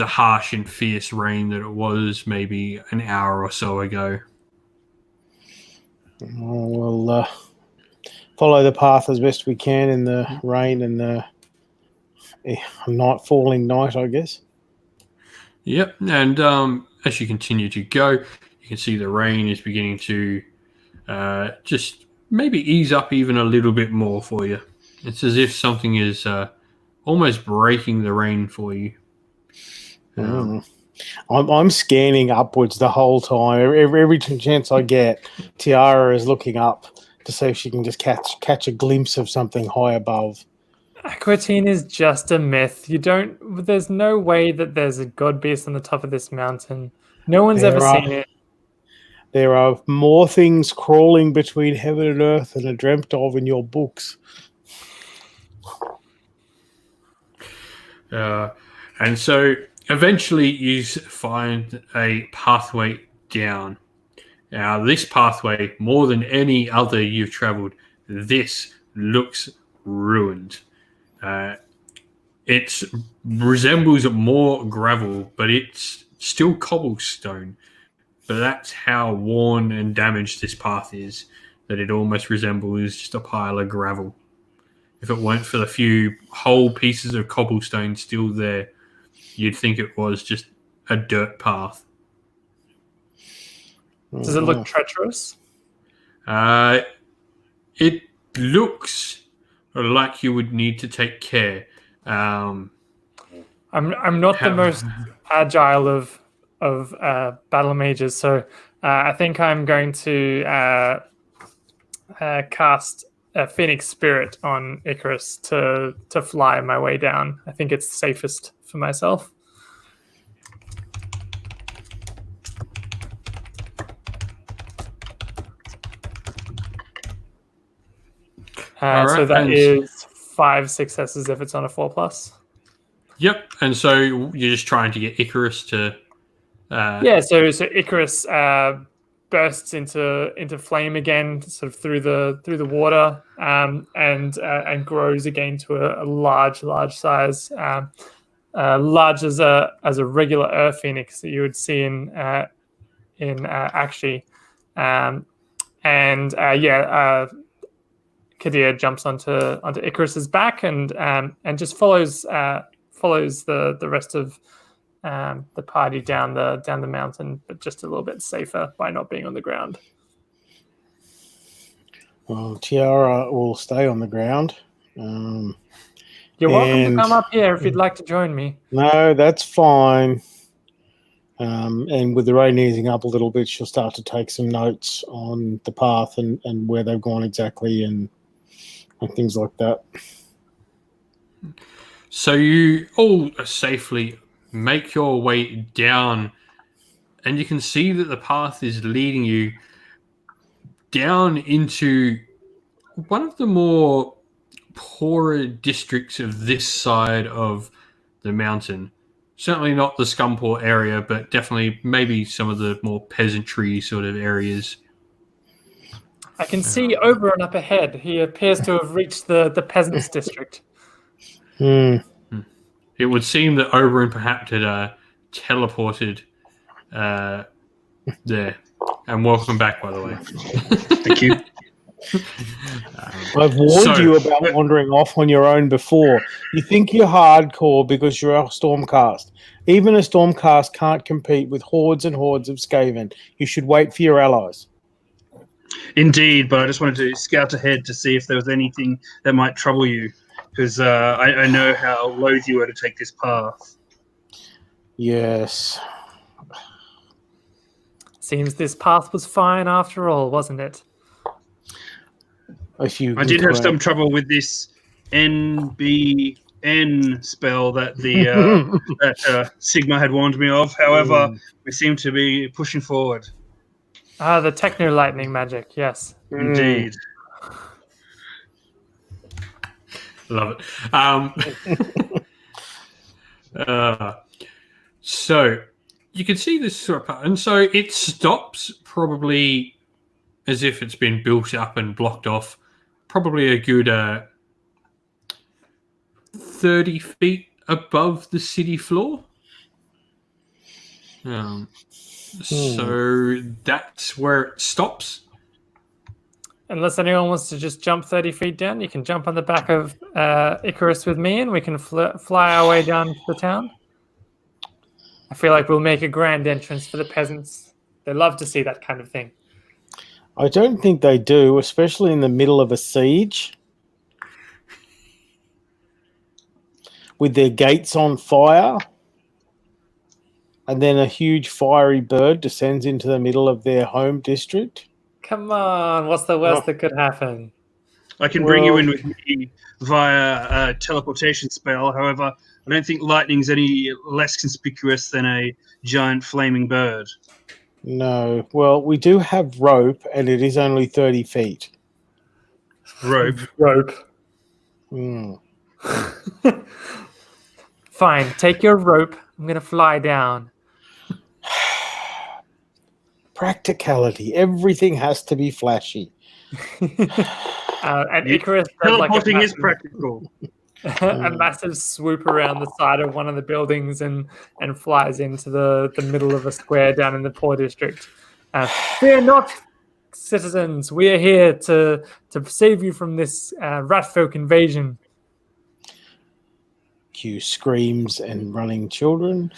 S1: harsh and fierce rain that it was maybe an hour or so ago.
S3: We'll follow the path as best we can in the rain and the falling night, I guess.
S1: Yep, and as you continue to go, you can see the rain is beginning to just maybe ease up even a little bit more for you. It's as if something is almost breaking the rain for you.
S3: I'm scanning upwards the whole time. Every chance I get, Tiara is looking up to see if she can just catch a glimpse of something high above.
S4: Aquitine is just a myth. There's no way that there's a god beast on the top of this mountain. No one's ever seen it.
S3: There are more things crawling between heaven and earth than are dreamt of in your books.
S1: And so eventually you find a pathway down. Now, this pathway, more than any other you've traveled, this looks ruined. It resembles more gravel, but it's still cobblestone. But that's how worn and damaged this path is, that it almost resembles just a pile of gravel. if it weren't for the few whole pieces of cobblestone still there, you'd think it was just a dirt path.
S4: Does it look treacherous?
S1: It looks like you would need to take care.
S4: I'm not the most agile of battle mages, so I think I'm going to cast a Phoenix Spirit on Icarus to fly my way down. I think it's safest for myself. So that is 5 successes if it's on a 4+.
S1: Yep, and so you're just trying to get Icarus to.
S4: So Icarus bursts into flame again, sort of through the water, and grows again to a large size, large as a regular Earth Phoenix that you would see in Akshi, Kadir jumps onto Icarus's back and just follows the rest of the party down the mountain, but just a little bit safer by not being on the ground.
S3: Well, Tiara will stay on the ground.
S4: You're welcome to come up here if you'd like to join me.
S3: No, that's fine. And with the rain easing up a little bit, she'll start to take some notes on the path and where they've gone exactly and things like that.
S1: So you all safely make your way down, and you can see that the path is leading you down into one of the more poorer districts of this side of the mountain. Certainly not the Scunport area, but definitely maybe some of the more peasantry sort of areas.
S4: I can see Oberon up ahead. He appears to have reached the peasants' district.
S1: It would seem that Oberon perhaps had teleported there. And welcome back, by the way.
S2: Thank you.
S3: I've warned you about wandering off on your own before. You think you're hardcore because you're a Stormcast. Even a Stormcast can't compete with hordes and hordes of Skaven. You should wait for your allies.
S2: Indeed, but I just wanted to scout ahead to see if there was anything that might trouble you, because I know how loath you were to take this path.
S3: Yes.
S4: Seems this path was fine after all, wasn't it?
S2: I did have some trouble with this NBN spell that the that Sigmar had warned me of. However, we seem to be pushing forward.
S4: The techno lightning magic, yes.
S2: Indeed.
S1: Love it. So you can see this sort of pattern. So it stops probably as if it's been built up and blocked off. Probably a good 30 feet above the city floor. So that's where it stops.
S4: Unless anyone wants to just jump 30 feet down, you can jump on the back of Icarus with me and we can fly our way down to the town. I feel like we'll make a grand entrance for the peasants. They love to see that kind of thing.
S3: I don't think they do, especially in the middle of a siege. With their gates on fire. And then a huge fiery bird descends into the middle of their home district.
S4: Come on, what's the worst that could happen?
S2: I can bring you in with me via a teleportation spell. However, I don't think lightning's any less conspicuous than a giant flaming bird.
S3: No. Well, we do have rope, and it is only 30 feet.
S2: Rope.
S4: Fine, take your rope. I'm going to fly down.
S3: Practicality. Everything has to be flashy.
S4: And Icarus does
S2: teleporting is practical.
S4: A massive swoop around the side of one of the buildings and flies into the middle of a square down in the poor district. Fear not, citizens, we are here to save you from this ratfolk invasion.
S3: Cue screams and running children.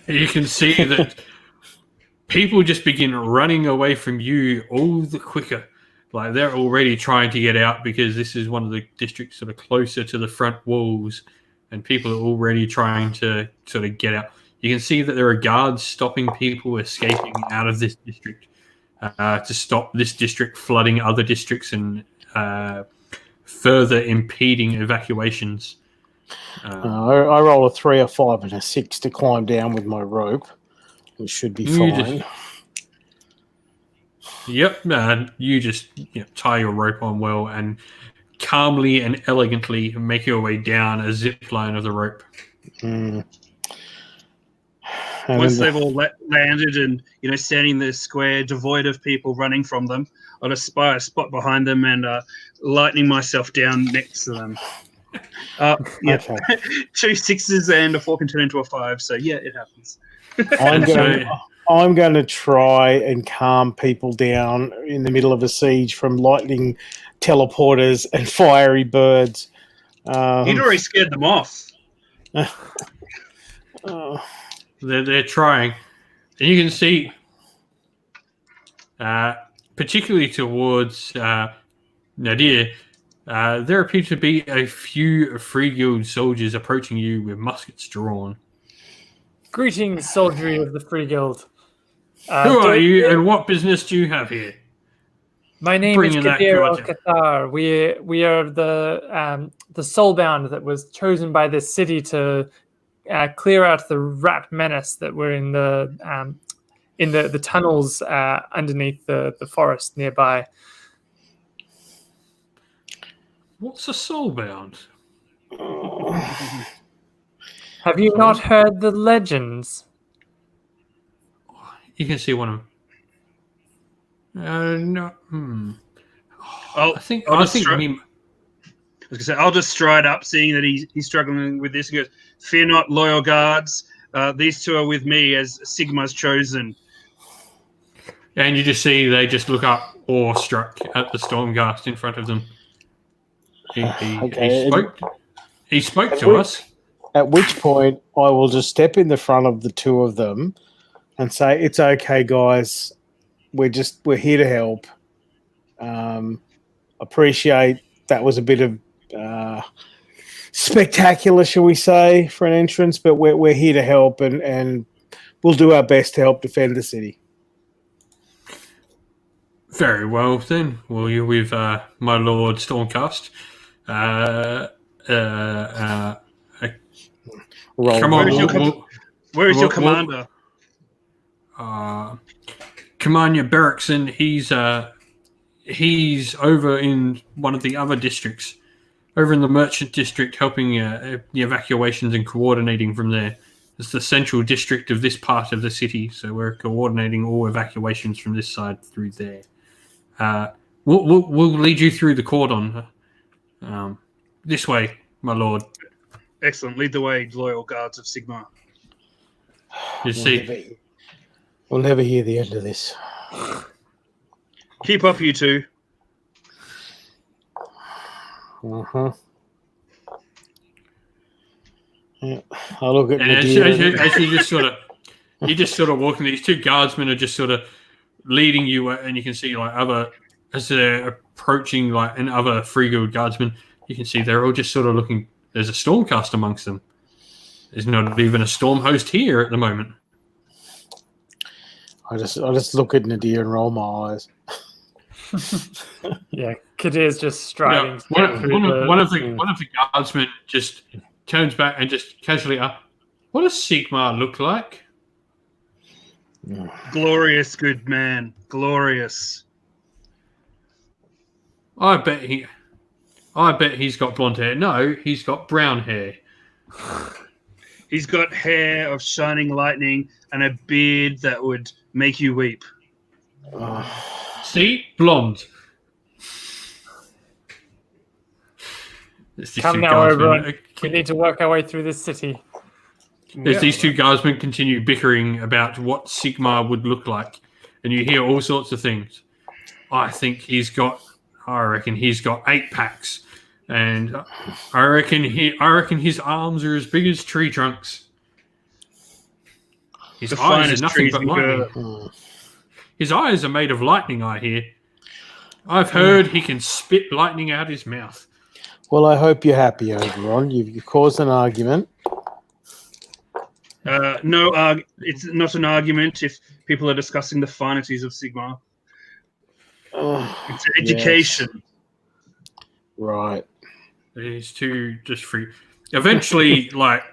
S1: You can see that people just begin running away from you all the quicker. Like they're already trying to get out because this is one of the districts sort of closer to the front walls, and people are already trying to sort of get out. You can see that there are guards stopping people escaping out of this district to stop this district flooding other districts and further impeding evacuations.
S3: I roll a 3, a 5, and a 6 to climb down with my rope, which should be fine.
S1: You just tie your rope on well and calmly and elegantly make your way down a zip line of the rope.
S2: Once they've all landed and standing in the square devoid of people running from them, I'll just spy a spot behind them and lightning myself down next to them.
S3: Okay.
S2: 2 6s and a 4 can turn into a 5. So yeah, it happens.
S3: I'm going to try and calm people down in the middle of a siege from lightning teleporters and fiery birds.
S2: You'd already scared them off.
S1: They're trying. And you can see, particularly towards Nadir, there appear to be a few Free Guild soldiers approaching you with muskets drawn.
S4: Greetings, soldiery of the Free Guild.
S1: Who are you, and what business do you have here?
S4: My name is Kadir Al-Qatar. We are the Soulbound that was chosen by this city to clear out the rat menace that were in the tunnels underneath the forest nearby.
S1: What's a Soulbound?
S4: Have you not heard the legends?
S1: You can see one of them. No.
S2: I'll just stride up, seeing that he's struggling with this. He goes, "Fear not, loyal guards. These two are with me as Sigmar's chosen."
S1: And you just see they just look up, awestruck, at the Stormcast in front of them. He spoke to us.
S3: At which point, I will just step in the front of the two of them and say, "It's okay, guys. We're here to help. Appreciate that was a bit of spectacular, shall we say, for an entrance, but we're here to help, and we'll do our best to help defend the city."
S1: Very well, then. Well, you're with my Lord Stormcast. Come on.
S2: Where is your commander?
S1: Commander Berrickson, he's over in one of the other districts, over in the merchant district, helping the evacuations and coordinating from there. It's the central district of this part of the city, so we're coordinating all evacuations from this side through there. We'll lead you through the cordon. This way, my lord.
S2: Excellent. Lead the way, loyal guards of Sigmar.
S3: We'll never hear the end of this.
S2: Keep up, you two.
S3: Uh-huh. Yeah. I look at
S1: as you just sort of walking, these two guardsmen are just sort of leading you, and you can see as they're approaching other Free Guild guardsmen, you can see they're all just sort of looking. There's a Stormcast amongst them. There's not even a storm host here at the moment.
S3: I just look at Nadir and roll my eyes.
S4: Yeah, Kadir's just striding.
S1: One of the guardsmen just turns back and just casually asks, "What does Sigmar look like?"
S2: Glorious, good man. Glorious.
S1: I bet he's got blonde hair. No, he's got brown hair.
S2: He's got hair of shining lightning and a beard that would make you weep.
S1: See? Blonde.
S4: Come now, everyone. We need to work our way through this city.
S1: These two guardsmen continue bickering about what Sigmar would look like, and you hear all sorts of things. I reckon he's got 8 packs, and I reckon his arms are as big as tree trunks. His
S2: The
S1: eyes are
S2: finest
S1: nothing
S2: trees
S1: but
S2: in
S1: lightning.
S3: Hmm.
S1: His eyes are made of lightning, I hear. I've heard he can spit lightning out his mouth.
S3: Well, I hope you're happy, Oberon. You've caused an argument.
S2: No, it's not an argument if people are discussing the finities of Sigmar. It's an education.
S3: Yes. Right.
S1: These two just free. Eventually, like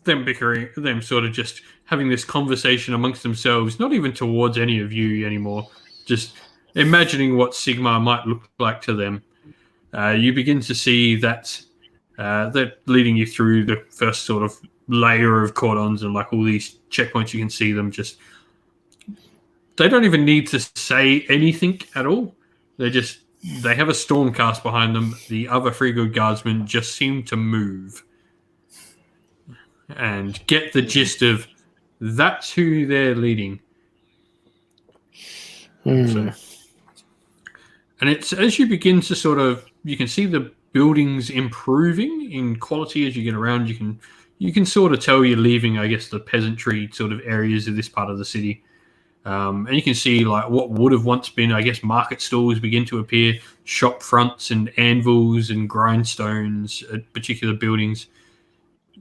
S1: them bickering, them sort of just having this conversation amongst themselves, not even towards any of you anymore, just imagining what Sigmar might look like to them. You begin to see that they're leading you through the first sort of layer of cordons and like all these checkpoints. You can see them just. They don't even need to say anything at all. They have a stormcast behind them. The other 3 good guardsmen just seem to move and get the gist of that's who they're leading. So, and it's as you begin to sort of, you can see the buildings improving in quality as you get around. You can sort of tell you're leaving, I guess, the peasantry sort of areas of this part of the city. And you can see like what would have once been, I guess, market stalls begin to appear, shop fronts and anvils and grindstones at particular buildings.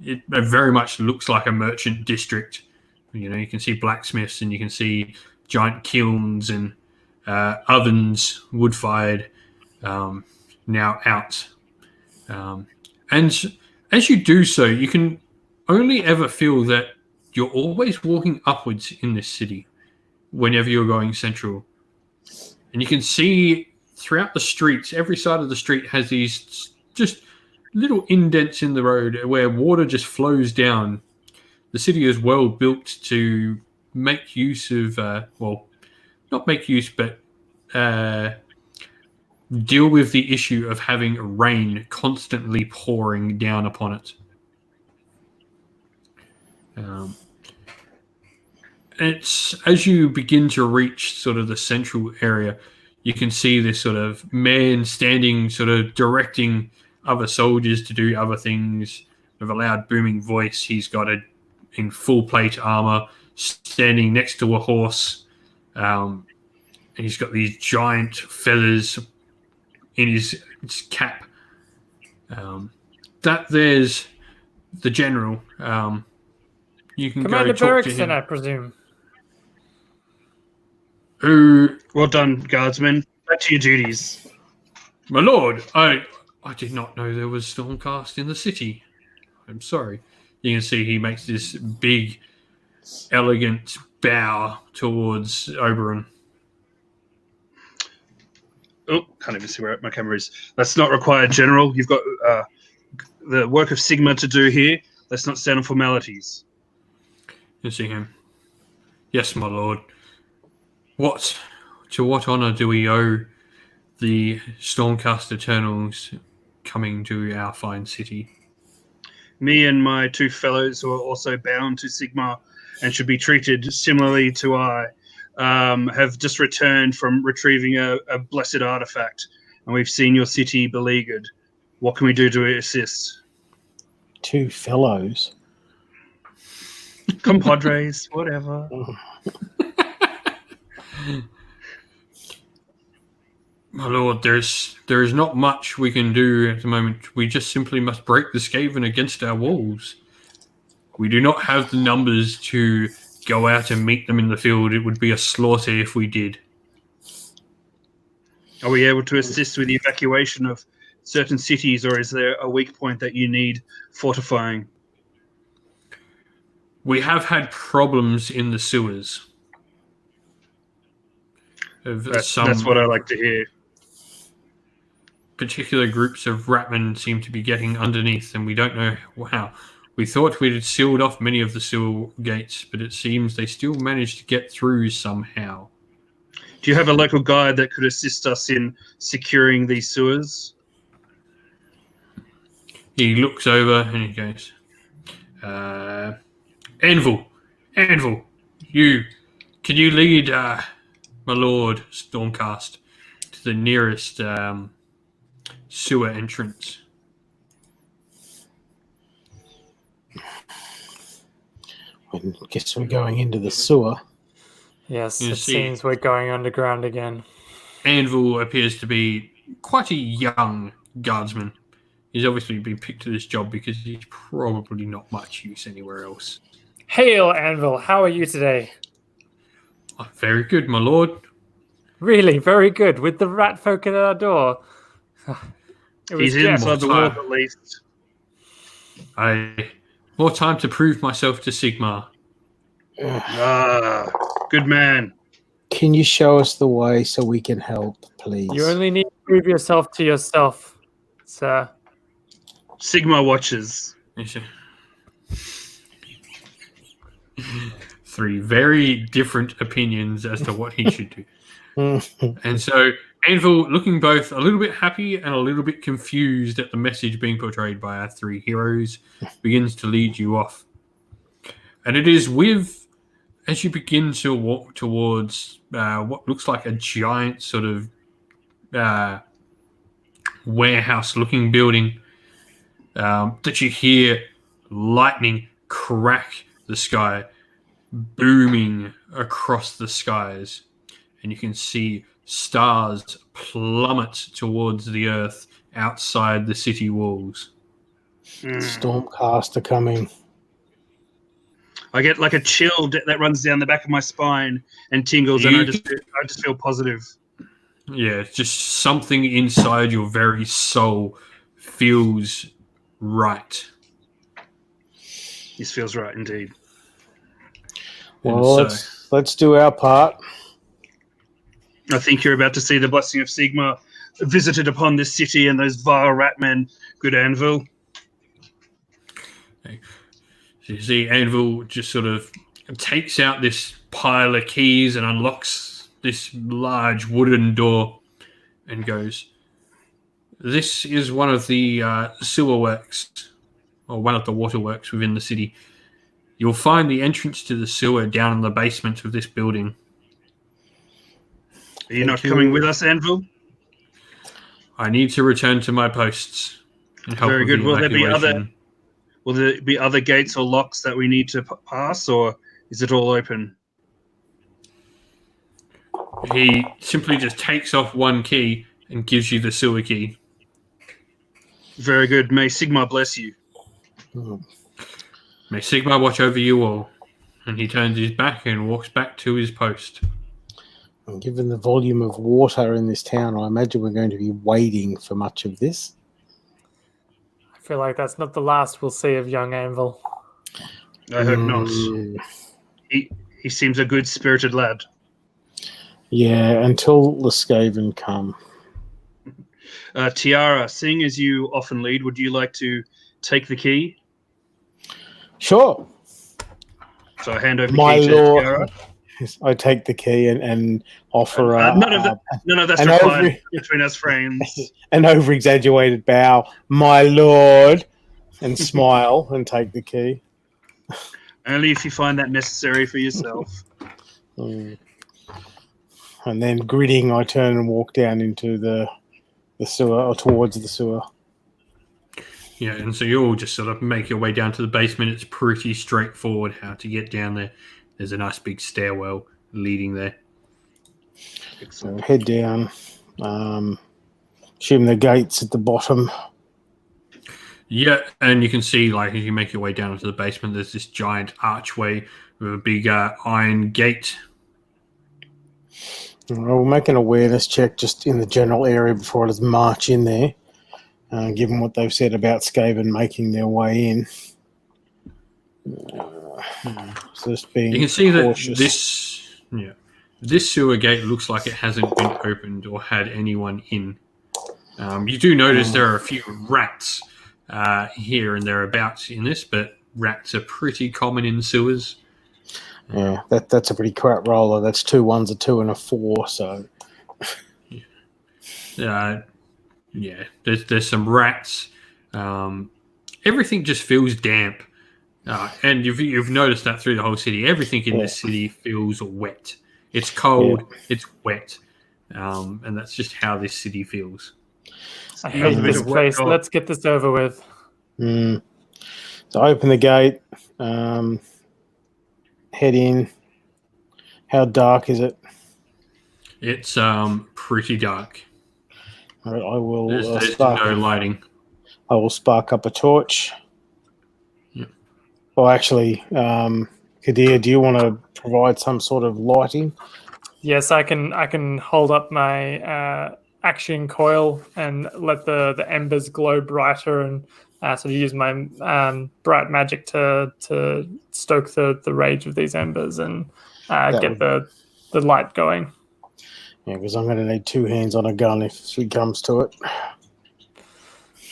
S1: It very much looks like a merchant district. You know, you can see blacksmiths and you can see giant kilns and ovens, wood-fired, now out. And as you do so, you can only ever feel that you're always walking upwards in this city whenever you're going central. And you can see throughout the streets, every side of the street has these just little indents in the road where water just flows down. The city is well built to make use of, not make use, but deal with the issue of having rain constantly pouring down upon it. It's as you begin to reach sort of the central area, you can see this sort of man standing, sort of directing other soldiers to do other things with a loud booming voice. He's got in full plate armor, standing next to a horse. And he's got these giant feathers in his cap. That there's the general. You can
S4: Commander
S1: go talk to
S4: Berrickson,
S1: him.
S4: I presume.
S2: Well done, guardsmen. Back to your duties.
S1: My lord, I did not know there was Stormcast in the city. I'm sorry. You can see he makes this big, elegant bow towards Oberon.
S2: Oh, can't even see where my camera is. That's not required, General. You've got the work of Sigma to do here. Let's not stand on formalities.
S1: You see him. Yes, my lord. To what honor do we owe the Stormcast Eternals coming to our fine city?
S2: Me and my 2 fellows who are also bound to Sigmar and should be treated similarly to I have just returned from retrieving a blessed artifact, and we've seen your city beleaguered. What can we do to assist?
S3: 2 fellows.
S2: Compadres, whatever.
S1: My lord, there is not much we can do at the moment. We just simply must break the Skaven against our walls. We do not have the numbers to go out and meet them in the field. It would be a slaughter if we did.
S2: Are we able to assist with the evacuation of certain cities, or is there a weak point that you need fortifying?
S1: We have had problems in the sewers.
S2: That's what I like to hear.
S1: Particular groups of ratmen seem to be getting underneath, and we don't know how. We thought we had sealed off many of the sewer gates, but it seems they still managed to get through somehow.
S2: Do you have a local guide that could assist us in securing these sewers?
S1: He looks over and he goes, Anvil, can you lead my lord Stormcast? the nearest sewer entrance.
S3: I guess we're going into the sewer.
S4: Yes,
S1: You
S4: it
S1: see-
S4: seems we're going underground again.
S1: Anvil appears to be quite a young guardsman. He's obviously been picked to this job because he's probably not much use anywhere else.
S4: Hail, Anvil! How are you today?
S1: Oh, very good, my lord.
S4: Really, very good. With the rat folk at our door. It was
S2: He's inside
S4: Jeff.
S2: the walls at least.
S1: More time to prove myself to Sigmar.
S2: Ah, good man.
S3: Can you show us the way so we can help, please?
S4: You only need to prove yourself to yourself, sir.
S2: Sigma watches.
S1: Three very different opinions as to what he should do. And so Anvil, looking both a little bit happy and a little bit confused at the message being portrayed by our three heroes, begins to lead you off. And it is as you begin to walk towards what looks like a giant sort of warehouse-looking building, that you hear lightning crack the sky, booming across the skies. And you can see stars plummet towards the earth outside the city walls.
S3: Stormcaster coming.
S2: I get like a chill that runs down the back of my spine and tingles, and I just feel positive.
S1: Yeah, just something inside your very soul feels right.
S2: This feels right indeed.
S3: Well, let's do our part.
S2: I think you're about to see the blessing of Sigmar visited upon this city and those vile ratmen, good Anvil.
S1: So you see Anvil just sort of takes out this pile of keys and unlocks this large wooden door and goes, "This is one of the sewer works, or one of the water works within the city. You'll find the entrance to the sewer down in the basement of this building."
S2: Are you not coming with us, Anvil?
S1: I need to return to my posts and help
S2: Very
S1: with
S2: good.
S1: the
S2: Will there be
S1: evacuation.
S2: Will there be other gates or locks that we need to pass, or is it all open?
S1: He simply just takes off one key and gives you the sewer key.
S2: Very good. May Sigmar bless you.
S1: May Sigmar watch over you all. And he turns his back and walks back to his post.
S3: And given the volume of water in this town, I imagine we're going to be waiting for much of this.
S4: I feel like that's not the last we'll see of young Anvil.
S2: I hope not. He seems a good-spirited lad.
S3: Yeah, until the Skaven come.
S2: Tiara, seeing as you often lead, would you like to take the key?
S3: Sure.
S2: So I hand over the
S3: My
S2: key to
S3: lord.
S2: Tiara.
S3: I take the key and offer
S2: None of that's
S3: an
S2: required between us friends.
S3: an over-exaggerated bow, my lord, and smile and take the key.
S2: Only if you find that necessary for yourself.
S3: And then gritting, I turn and walk down into the sewer, or towards the sewer.
S1: Yeah, and so you all just sort of make your way down to the basement. It's pretty straightforward how to get down there. There's a nice big stairwell leading there.
S3: So head down. Assume the gate's at the bottom.
S1: Yeah, and you can see, like, as you make your way down into the basement, there's this giant archway with a big iron gate.
S3: We'll make an awareness check just in the general area before I just march in there, given what they've said about Skaven making their way in. So just being
S1: You can see
S3: cautious.
S1: that this sewer gate looks like it hasn't been opened or had anyone in. You do notice there are a few rats here and thereabouts in this, but rats are pretty common in sewers.
S3: Yeah, that's a pretty crap roller. That's 2 1s, a 2, and a 4. So
S1: there's some rats. Everything just feels damp, and you've noticed that through the whole city. Everything in this city feels wet. It's cold.
S3: Yeah.
S1: It's wet. And that's just how this city feels.
S4: I
S2: Another
S4: hate
S2: bit
S4: this
S2: of wet
S4: place.
S2: dog.
S4: Let's get this over with.
S3: So I open the gate, head in. How dark is it?
S1: It's pretty dark.
S3: All right, I will
S1: There's
S3: spark.
S1: no lighting.
S3: I will spark up a torch.
S1: Yeah.
S3: Well, actually, Kadir, do you want to provide some sort of lighting?
S4: Yes, I can hold up my action coil and let the embers glow brighter, and sort of use my bright magic to stoke the rage of these embers and get the light going.
S3: Yeah, because I'm going to need 2 hands on a gun if it comes to it.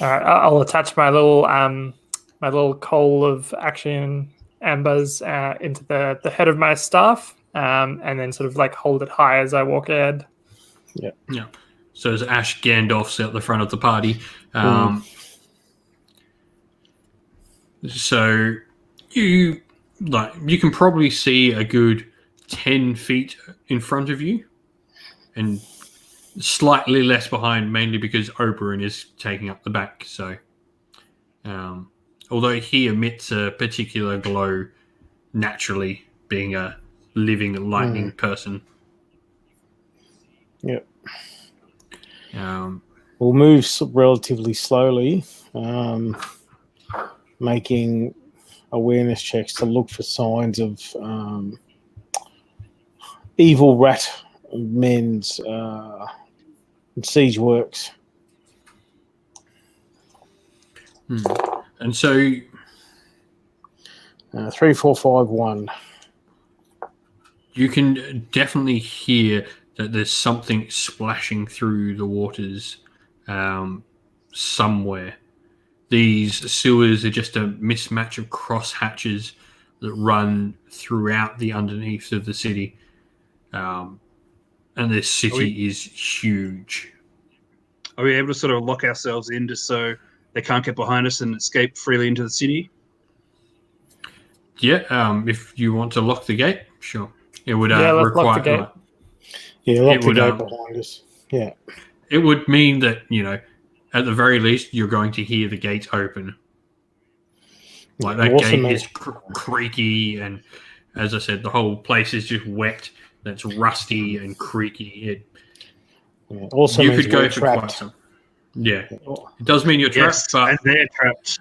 S4: All right, I'll attach my little coal of action embers into the head of my staff, and then sort of like hold it high as I walk ahead.
S1: Yeah. So as Ash Gandalf's out the front of the party, so you can probably see a good 10 feet in front of you, and slightly less behind, mainly because Oberon is taking up the back. So, although he emits a particular glow naturally, being a living lightning person.
S3: Yep.
S1: Um,
S3: We'll move relatively slowly, making awareness checks to look for signs of evil rat men's siege works.
S1: And so
S3: 3, 4, 5, 1.
S1: you can definitely hear that there's something splashing through the waters somewhere. These sewers are just a mismatch of cross hatches that run throughout the underneath of the city. And this city is huge.
S2: Are we able to sort of lock ourselves in just so they can't get behind us and escape freely into the city?
S1: Yeah, if you want to lock the gate, sure. It would
S4: let's
S1: require.
S4: lock the gate.
S3: Yeah, lock
S1: It
S3: the
S1: would,
S3: gate behind us. Yeah.
S1: It would mean that, at the very least, you're going to hear the gate open. Like that
S3: Also
S1: gate is creaky, and as I said, the whole place is just wet. That's rusty and creaky.
S3: Also
S1: You
S3: means
S1: could go
S3: we're
S1: for
S3: trapped.
S1: quite some. Yeah, it does mean you're trapped,
S2: Yes,
S1: but
S2: and they're trapped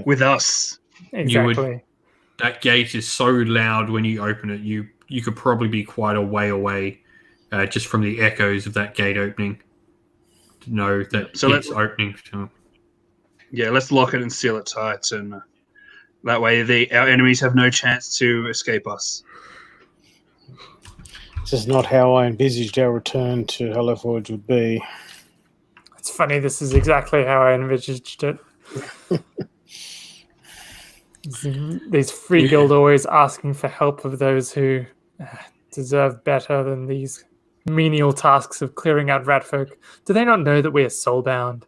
S2: with us.
S4: Exactly.
S1: That gate is so loud when you open it. You could probably be quite a way away, just from the echoes of that gate opening, to know that it's opening.
S2: Yeah, let's lock it and seal it tight, and that way our enemies have no chance to escape us.
S3: This is not how I envisaged our return to Hellforge would be.
S4: It's funny. This is exactly how I envisaged it. These free guild always asking for help of those who deserve better than these menial tasks of clearing out ratfolk. Do they not know that we are soulbound?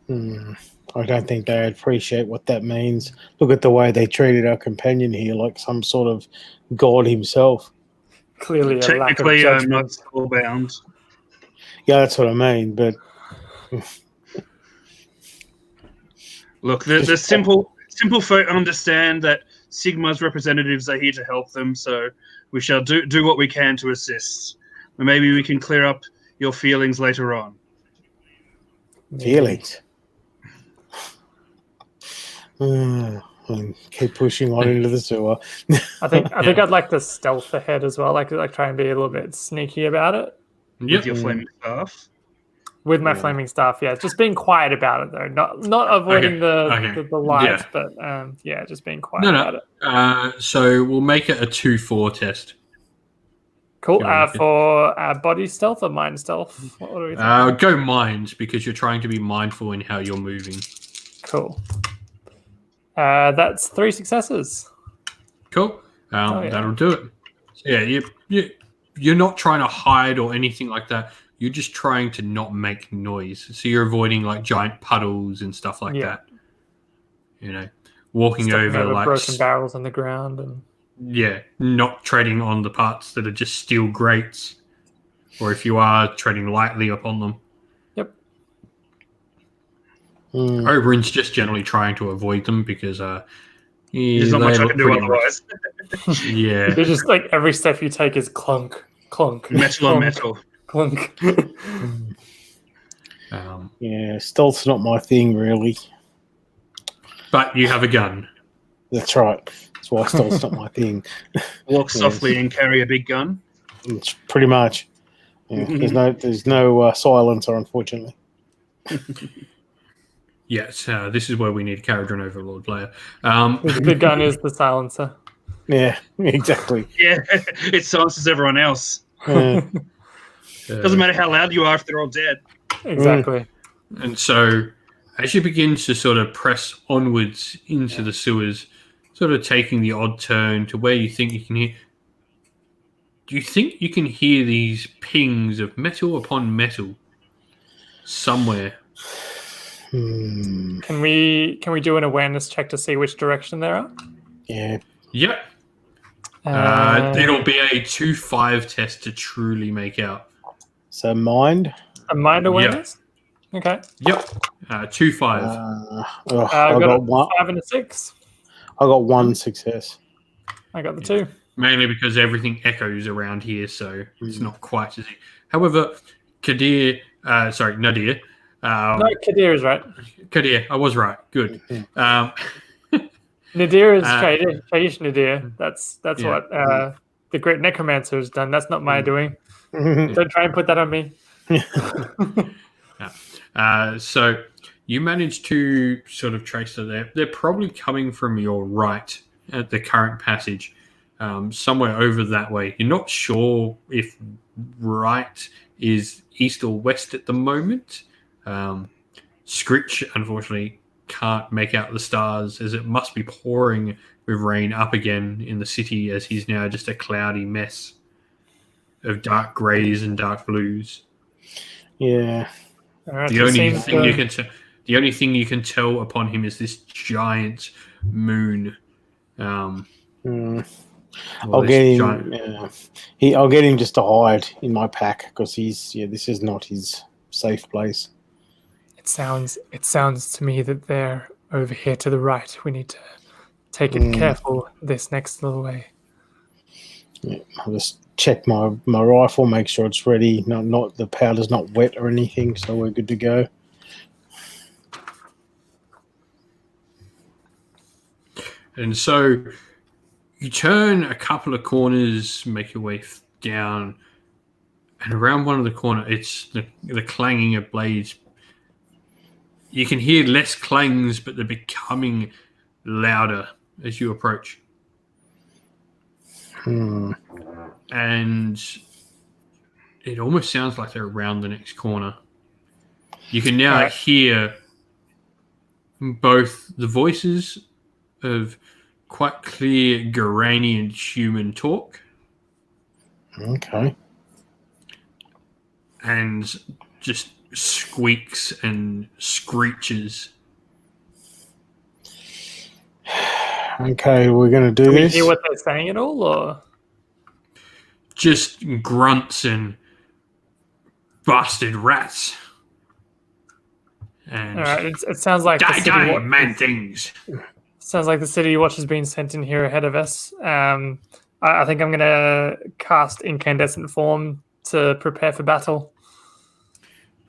S3: I don't think they appreciate what that means. Look at the way they treated our companion here like some sort of god himself.
S4: Clearly a lack of
S2: Technically, I'm
S4: judgment.
S2: not soulbound.
S3: Yeah, that's what I mean, but...
S2: Look, the simple folk understand that Sigmar's representatives are here to help them, so we shall do what we can to assist. Maybe we can clear up your feelings later on.
S3: Feelings? And keep pushing on into the sewer.
S4: I think I'd like to stealth ahead as well, like try and be a little bit sneaky about it.
S2: With your flaming staff.
S4: With my flaming staff, yeah. Just being quiet about it though. Not avoiding the light, but just being quiet about it.
S1: So we'll make it a 2-4 test.
S4: Cool. For body stealth or mind stealth? What do we think?
S1: Go mind, because you're trying to be mindful in how you're moving.
S4: Cool. That's 3 successes.
S1: Cool. That'll do it. Yeah, you're not trying to hide or anything like that. You're just trying to not make noise. So you're avoiding like giant puddles and stuff like that. Walking over like
S4: broken barrels on the ground and
S1: not treading on the parts that are just steel grates. or if you are treading lightly upon them.
S4: Yep.
S1: Oberyn's just generally trying to avoid them because
S2: There's not much I
S1: look
S2: can do
S1: pretty
S2: otherwise.
S1: Yeah.
S4: They're just like every step you take is clunk, clunk,
S2: Metal on metal.
S4: clunk.
S3: Yeah, stealth's not my thing, really.
S1: But you have a gun.
S3: That's right. That's why stealth's not my thing.
S2: Walk softly and carry a big gun.
S3: It's pretty much. Yeah, there's no silencer, unfortunately.
S1: Yes, this is where we need a character and overlord player.
S4: The gun is the silencer.
S3: Yeah, exactly.
S2: Yeah, it silences everyone else. Doesn't matter how loud you are if they're all dead.
S4: Exactly.
S1: And so, as you begin to sort of press onwards into the sewers, sort of taking the odd turn to where you think you can hear. Do you think you can hear these pings of metal upon metal somewhere?
S4: Can we do an awareness check to see which direction they are?
S3: Yeah.
S1: Yep. It'll be a 2-5 test to truly make out.
S3: So mind.
S4: A mind awareness? Okay.
S1: Yep. 2-5.
S3: I got one.
S4: 5 and a 6.
S3: I got one success.
S4: I got the 2.
S1: Mainly because everything echoes around here, so it's not quite as easy. However, Nadir.
S4: No, Kadir is right.
S1: Kadir, I was right. Good.
S4: Nadir is Kaish Nadir. That's what the great necromancer has done. That's not my doing. Don't try and put that on me.
S1: So you managed to sort of trace that they're probably coming from your right at the current passage, somewhere over that way. You're not sure if right is east or west at the moment. Scritch, unfortunately, can't make out the stars as it must be pouring with rain up again in the city as he's now just a cloudy mess of dark greys and dark blues.
S3: Yeah.
S4: Right,
S1: The only thing you can tell upon him is this giant moon.
S3: I'll get him. I'll get him just to hide in my pack because this is not his safe place.
S4: It sounds to me that they're over here to the right. We need to take it careful this next little way.
S3: Yeah, I'll just check my rifle, make sure it's ready. Not the powder's not wet or anything, so we're good to go.
S1: And so you turn a couple of corners, make your way down, and around one of the corners, it's the clanging of blades. You can hear less clangs, but they're becoming louder as you approach. And it almost sounds like they're around the next corner. You can now hear both the voices of quite clear Garanian human talk.
S3: Okay.
S1: And just squeaks and screeches.
S3: Okay, we're going to do this.
S4: Can you hear what they're saying at all, or
S1: just grunts and bastard rats. And
S4: all right, it sounds like
S1: man things.
S4: Sounds like the city watch has been sent in here ahead of us. I think I'm going to cast incandescent form to prepare for battle.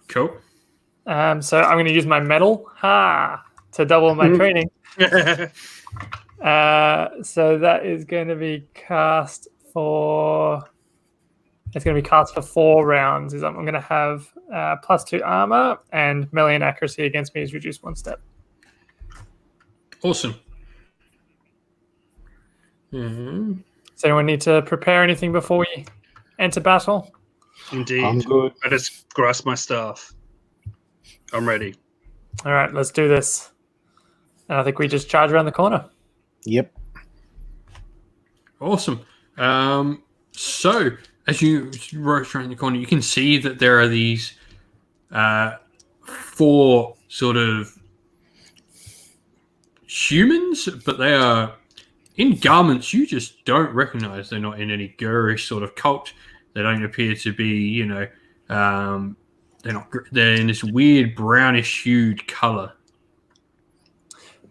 S1: Cool.
S4: So I'm going to use my metal to double my training. So that is going to be cast for. It's going to be cast for 4 rounds. I'm going to have +2 armor and melee and accuracy against me is reduced 1 step.
S1: Awesome.
S4: Does anyone need to prepare anything before we enter battle?
S2: Indeed.
S3: I'm good.
S2: I just grasp my staff. I'm ready.
S4: All right, let's do this. And I think we just charge around the corner.
S3: Yep.
S1: Awesome. So as you rush around the corner, you can see that there are these 4 sort of humans, but they are in garments you just don't recognize. They're not in any gurish sort of cult. They don't appear to be, they're in this weird brownish hued color.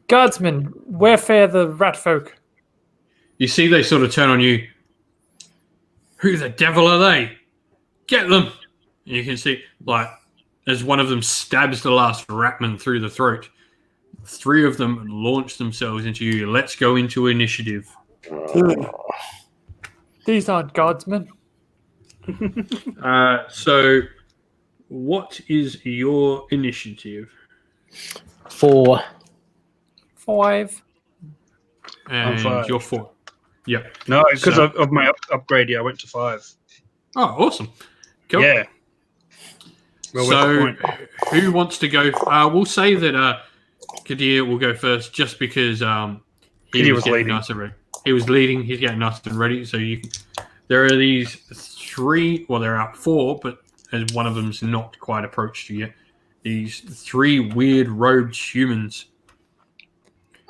S4: Guardsmen, where fare the rat folk?
S1: You see they sort of turn on you. Who the devil are they? Get them! And you can see, as one of them stabs the last ratman through the throat, 3 of them launch themselves into you. Let's go into initiative.
S4: These aren't guardsmen.
S1: So, what is your initiative?
S3: 4.
S4: 5.
S1: And
S2: 5.
S1: you're 4. Yep.
S2: No, because of my upgrade, I went to 5.
S1: Oh, awesome. Cool.
S2: Yeah. Well,
S1: So, who wants to go? We'll say that Kadir will go first, just because he was getting
S2: leading.
S1: nice and ready. He was leading. He's getting nice and ready. So there are these 3. Well, there are 4, but as one of them's not quite approached you yet. These 3 weird robed humans.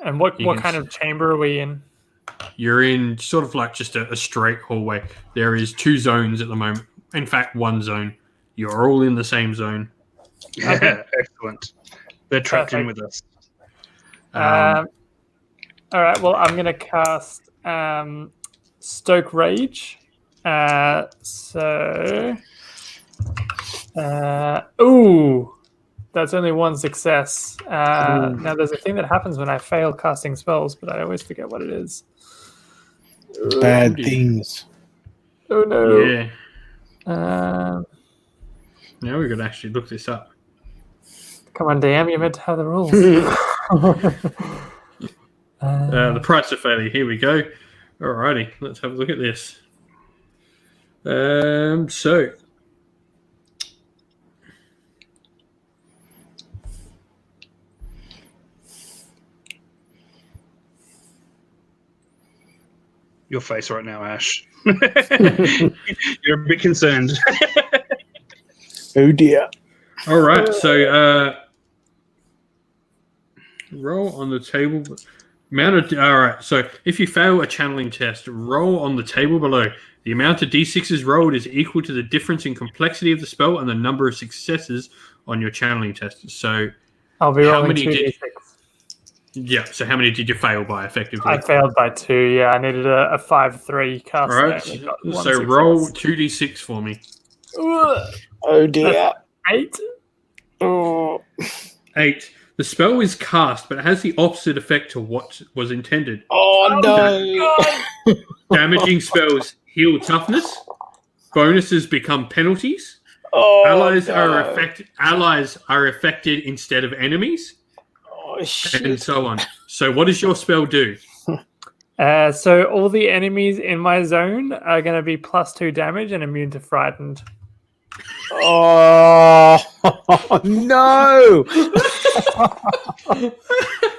S4: And what kind of chamber are we in?
S1: You're in sort of like just a straight hallway. There is 2 zones at the moment. In fact, 1 zone. You're all in the same zone.
S2: Yeah, excellent. They're trapped in with us.
S4: All right. Well, I'm gonna cast Stoke Rage. That's only 1 success. Now, there's a thing that happens when I fail casting spells, but I always forget what it is.
S3: Bad things.
S4: Oh no!
S1: Yeah.
S4: Now
S1: we could actually look this up.
S4: come on, DM, you're meant to have the rules.
S1: The price of failure. Here we go. Alrighty, let's have a look at this. So
S2: Your face right now, Ash. You're a bit concerned.
S3: Oh dear.
S1: all right, so roll on the table. All right, so if you fail a channeling test, roll on the table below. The amount of d6s rolled is equal to the difference in complexity of the spell and the number of successes on your channeling test. So
S4: I'll be
S1: how
S4: rolling
S1: many
S4: 2d6.
S1: so how many did you fail by effectively?
S4: I failed by 2. Yeah, I needed a 5-3 cast.
S1: All right,
S4: there, and I got 1
S1: so
S4: success.
S1: roll 2d6 for me.
S4: Ugh.
S3: Oh dear.
S4: 8.
S3: Oh.
S1: 8. The spell is cast, but it has the opposite effect to what was intended.
S3: Oh no.
S4: God.
S1: Damaging spells heal toughness. Bonuses become penalties.
S3: Oh,
S1: Allies
S3: no.
S1: are affected instead of enemies,
S3: Oh shit.
S1: and so on. So, what does your spell do?
S4: So all the enemies in my zone are going to be +2 damage and immune to frightened.
S3: Oh no.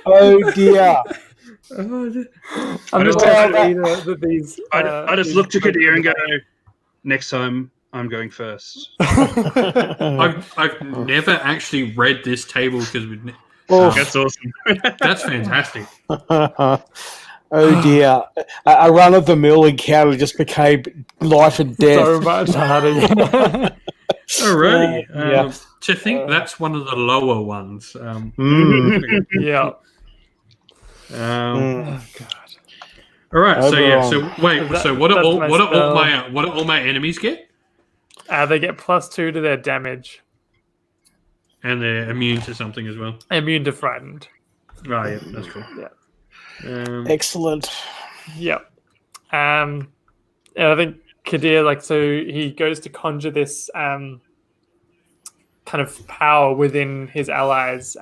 S3: Oh dear.
S4: I'm just happy that these.
S2: I just look to Kadir and go, next time I'm going first.
S1: I've never actually read this table because
S2: That's awesome.
S1: that's fantastic.
S3: Oh dear. A run of the mill encounter just became life and death.
S4: So much harder.
S1: Alrighty.
S3: Yeah.
S1: To think that's one of the lower ones.
S4: Yeah.
S1: Oh god. All right. So yeah. So wait. So what do all my enemies get?
S4: They get +2 to their damage.
S1: And they're immune to something as well.
S4: Immune to frightened.
S1: Oh yeah, that's cool.
S4: Yeah.
S3: Excellent.
S4: Yep. And I think Kadir, so he goes to conjure this kind of power within his allies,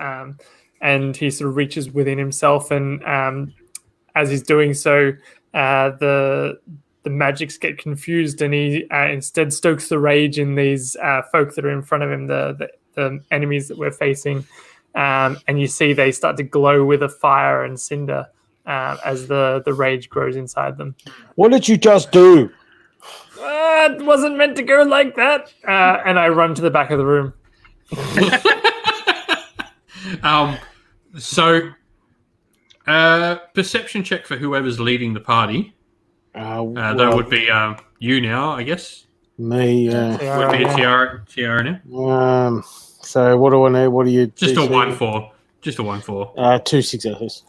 S4: and he sort of reaches within himself, and as he's doing so, the magics get confused, and he instead stokes the rage in these folk that are in front of him, the enemies that we're facing, and you see they start to glow with a fire and cinder as the rage grows inside them.
S3: What did you just do?
S4: It wasn't meant to go like that. And I run to the back of the room.
S1: So, perception check for whoever's leading the party. That would be you now, I guess.
S3: Me, yeah.
S1: Would be a Tiara now.
S3: So what do I need? What do you?
S1: Just a
S3: DC?
S1: 1-4. Just a 1-4.
S3: 2 successes.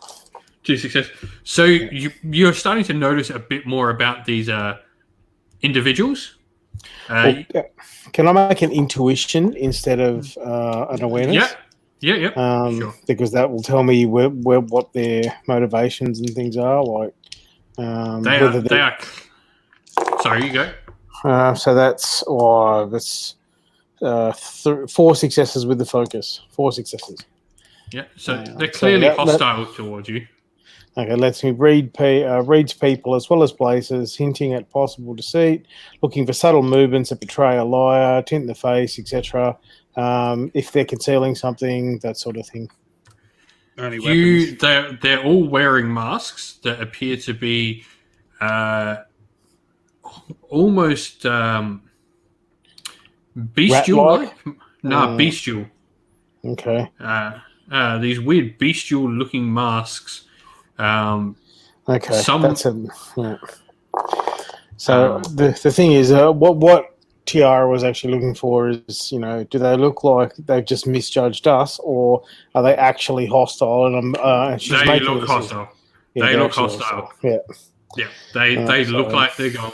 S1: 2 success. So you're starting to notice a bit more about these individuals.
S3: Can I make an intuition instead of an awareness?
S1: Yeah. Sure.
S3: Because that will tell me what their motivations and things are. Like
S1: They are. Sorry, you go.
S3: So that's 4 successes with the focus. 4 successes.
S1: Yeah. So they're clearly hostile towards you.
S3: Okay, lets me reads people as well as places, hinting at possible deceit, looking for subtle movements that betray a liar, tint in the face, etc. If they're concealing something, that sort of thing.
S2: Only weapons.
S1: They're all wearing masks that appear to be almost bestial-like. Bestial.
S3: Okay.
S1: These weird bestial-looking masks.
S3: Okay.
S1: Some,
S3: So the thing is, what Tiara was actually looking for is, do they look like they've just misjudged us, or are they actually hostile? And she's
S1: they look hostile.
S3: Yeah,
S1: they look hostile.
S3: Yeah.
S1: They look like they're going.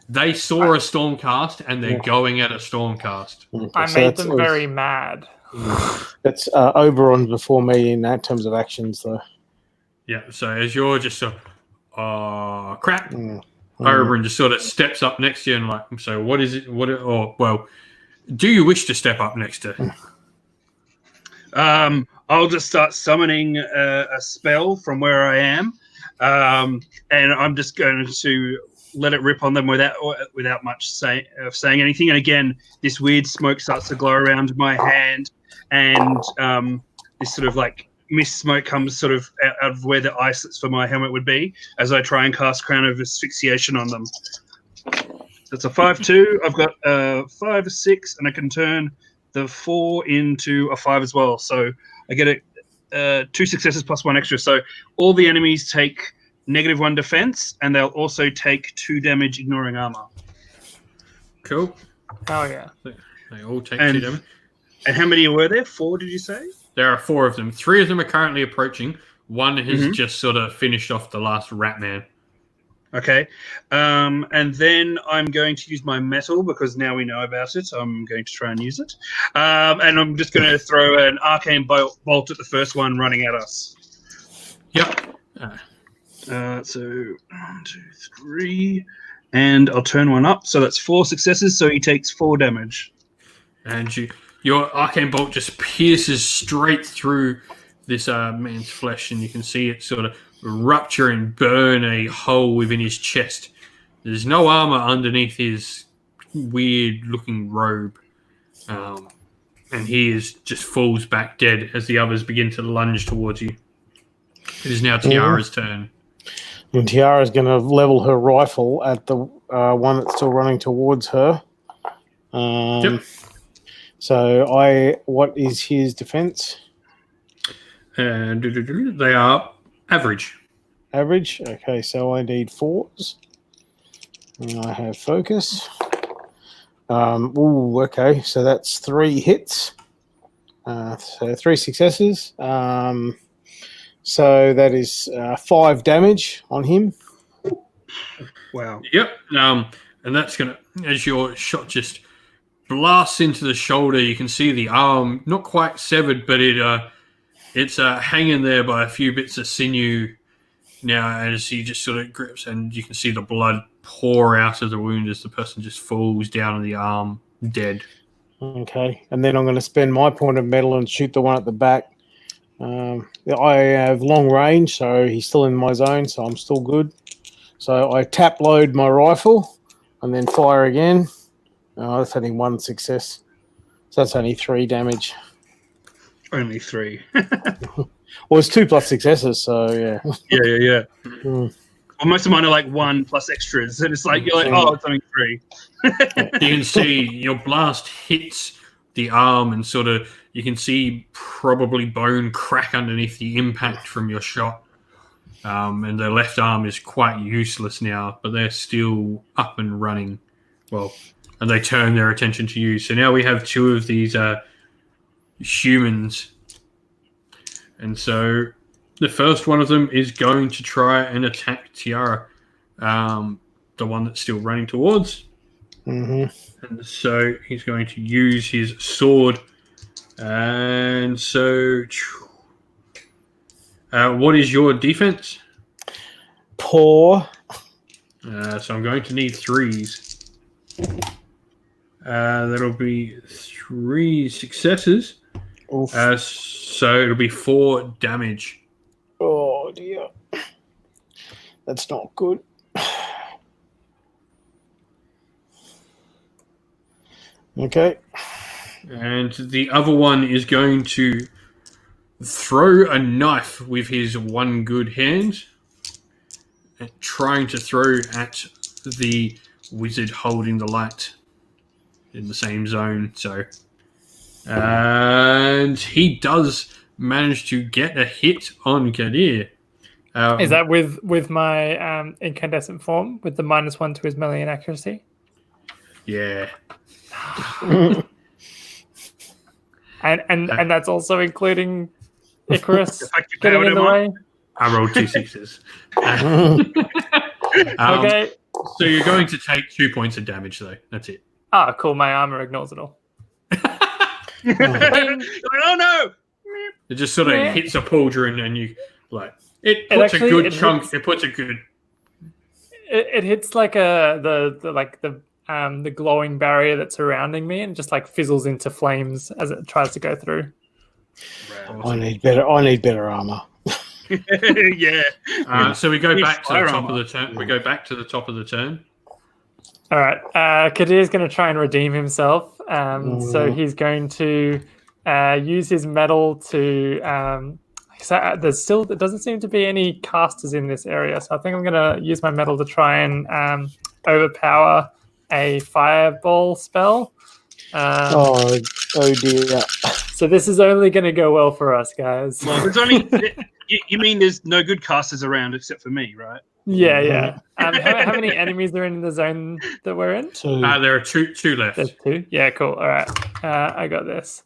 S1: They saw a stormcast and they're going at a stormcast.
S3: Okay,
S4: I made them very mad.
S3: That's Oberon before me in that terms of actions, though.
S1: Yeah, so as you're just crap, Oberon just sort of steps up next to you and like, so what is it? Do you wish to step up next to?
S2: I'll just start summoning a spell from where I am, and I'm just going to let it rip on them without much saying anything. And again, this weird smoke starts to glow around my hand, and this sort of like mist smoke comes sort of out of where the eyelets for my helmet would be as I try and cast Crown of Asphyxiation on them. That's a 5-2. I've got a 5, a 6, and I can turn the 4 into a 5 as well. So I get 2 successes plus 1 extra. So all the enemies take -1 defense, and they'll also take 2 damage ignoring armor.
S1: Cool.
S4: Oh yeah.
S1: They all take 2 damage.
S2: And how many were there? 4, did you say?
S1: There are 4 of them. 3 of them are currently approaching. 1 has just sort of finished off the last rat man.
S2: Okay. And then I'm going to use my metal because now we know about it. I'm going to try and use it. And I'm just going to throw an arcane bolt at the first one running at us.
S1: Yep.
S2: So 1, 2, 3. And I'll turn one up. So that's 4 successes. So he takes 4 damage.
S1: And your arcane bolt just pierces straight through this man's flesh, and you can see it sort of rupture and burn a hole within his chest. There's no armor underneath his weird-looking robe, and he just falls back dead as the others begin to lunge towards you. It is now Tiara's turn.
S3: And Tiara's going to level her rifle at the one that's still running towards her.
S1: Yep.
S3: So what is his defense?
S1: They are average.
S3: Average. Okay, so I need 4s. And I have focus. Okay, so that's 3 hits. So 3 successes. So that is 5 damage on him.
S2: Wow.
S1: Yep. And that's going to, as your shot just blasts into the shoulder, you can see the arm, not quite severed, but it's hanging there by a few bits of sinew now as he just sort of grips, and you can see the blood pour out of the wound as the person just falls down on the arm, dead.
S3: Okay, and then I'm going to spend my point of metal and shoot the one at the back. I have long range, so he's still in my zone, so I'm still good. So I tap load my rifle and then fire again. Oh, that's only 1 success. So that's only 3 damage.
S2: Only 3.
S3: Well, it's 2 plus successes, so yeah.
S2: Yeah. Well, most of mine are like 1 plus extras, and it's like you're like, oh, it's only 3.
S1: You can see your blast hits the arm, and sort of you can see probably bone crack underneath the impact from your shot. And the left arm is quite useless now, but they're still up and running. and they turn their attention to you. So now we have two of these humans. And so the first one of them is going to try and attack Tiara, the one that's still running towards.
S3: Mm-hmm.
S1: And so he's going to use his sword. And so, what is your defense?
S3: Poor.
S1: So I'm going to need 3s. That'll be 3 successes.
S3: Oof.
S1: So it'll be 4 damage.
S3: Oh dear. That's not good. Okay.
S1: And the other one is going to throw a knife with his one good hand, trying to throw at the wizard holding the light in the same zone. So, and he does manage to get a hit on Kadir.
S4: Is that with my incandescent form with the -1 to his melee and accuracy?
S1: Yeah.
S4: And that's also including Icarus
S2: The fact you
S4: getting
S2: powered
S4: in the
S2: him
S4: way.
S1: I rolled 2 6s.
S4: Okay.
S1: So you're going to take 2 points of damage, though. That's it.
S4: Ah, cool. My armor ignores it all.
S2: Oh no!
S1: It just sort of
S4: Yeah.
S1: hits a pauldron, and you like it puts
S4: actually-
S1: a good
S4: it
S1: chunk.
S4: hits-
S1: It puts a good.
S4: It hits like the glowing barrier that's surrounding me, and just like fizzles into flames as it tries to go through.
S3: I need better armor.
S2: Yeah.
S1: So we go
S2: It's
S1: back to the top
S2: firearm.
S1: of the turn. We go back to the top of the turn.
S4: All right. Kadir's going to try and redeem himself. So he's going to use his medal to. There doesn't seem to be any casters in this area, so I think I'm going to use my medal to try and overpower a fireball spell.
S3: Oh dear.
S4: So this is only going to go well for us, guys.
S2: Well, there's only. You mean there's no good casters around except for me, right?
S4: Yeah. How many enemies are in the zone that we're in?
S3: So
S1: There are two left.
S4: There's 2. Yeah, cool. All right. I got this.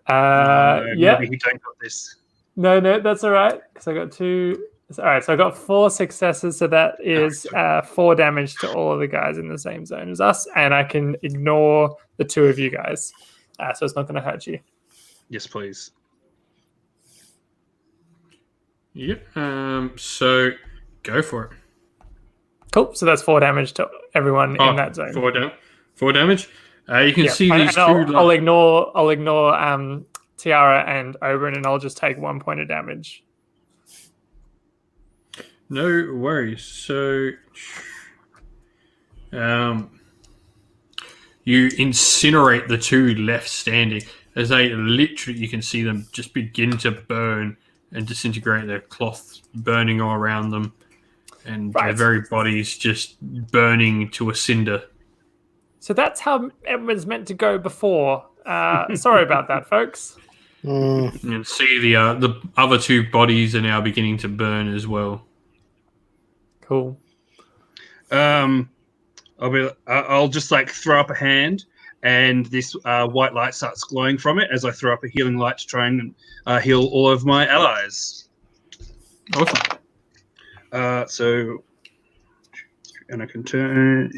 S2: No,
S4: Yeah.
S2: maybe he don't got this.
S4: No, that's all right. Because I got 2. All right, so I got 4 successes. So that is 4 damage to all of the guys in the same zone as us. And I can ignore the 2 of you guys. So it's not going to hurt you.
S2: Yes, please.
S1: Yep. So go for it.
S4: Cool. So that's 4 damage to everyone in that zone.
S1: 4 damage. You can
S4: Yeah,
S1: see
S4: and-
S1: these
S4: and
S1: two.
S4: I'll ignore Tiara and Oberon, and I'll just take 1 point of damage.
S1: No worries. So, you incinerate the 2 left standing as they literally, you can see them just begin to burn and disintegrate. Their cloth burning all around them, and their very bodies just burning to a cinder.
S4: So that's how it was meant to go before. Sorry about that, folks.
S1: You can see the other 2 bodies are now beginning to burn as well.
S4: Cool.
S2: I'll just like throw up a hand, and this white light starts glowing from it as I throw up a healing light to try and heal all of my allies.
S1: Awesome.
S2: And I can turn.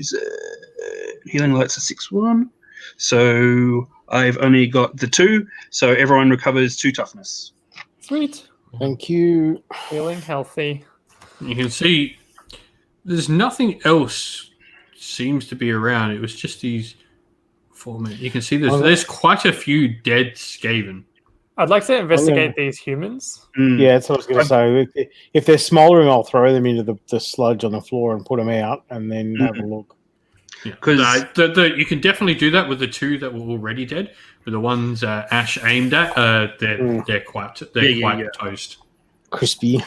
S2: Healing light's a 6/1, so I've only got the 2. So everyone recovers 2 toughness.
S4: Sweet.
S3: thank you.
S4: Feeling healthy.
S1: You can see there's nothing else seems to be around. It was just these 4 men. You can see there's quite a few dead Skaven.
S4: I'd like to investigate these humans.
S3: Yeah, that's what I was going to say. If they're smouldering, I'll throw them into the sludge on the floor and put them out, and then have a look.
S1: Yeah,
S2: 'Cause-
S1: you can definitely do that with the 2 that were already dead. But the ones Ash aimed at, they're quite toast.
S3: Crispy.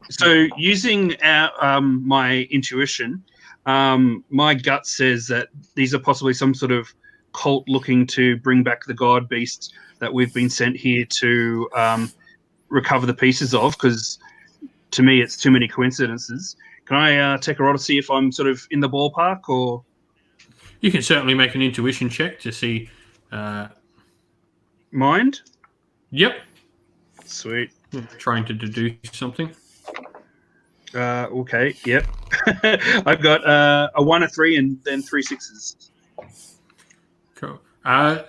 S2: So using my intuition, my gut says that these are possibly some sort of cult looking to bring back the god beast that we've been sent here to recover the pieces of, because to me it's too many coincidences. Can I take a roll to see if I'm sort of in the ballpark or?
S1: You can certainly make an intuition check to see.
S2: Mind?
S1: Yep.
S2: Sweet.
S1: Trying to deduce something.
S2: Okay. Yep. I've got a 1, a 3, and then 3 6s.
S1: Cool.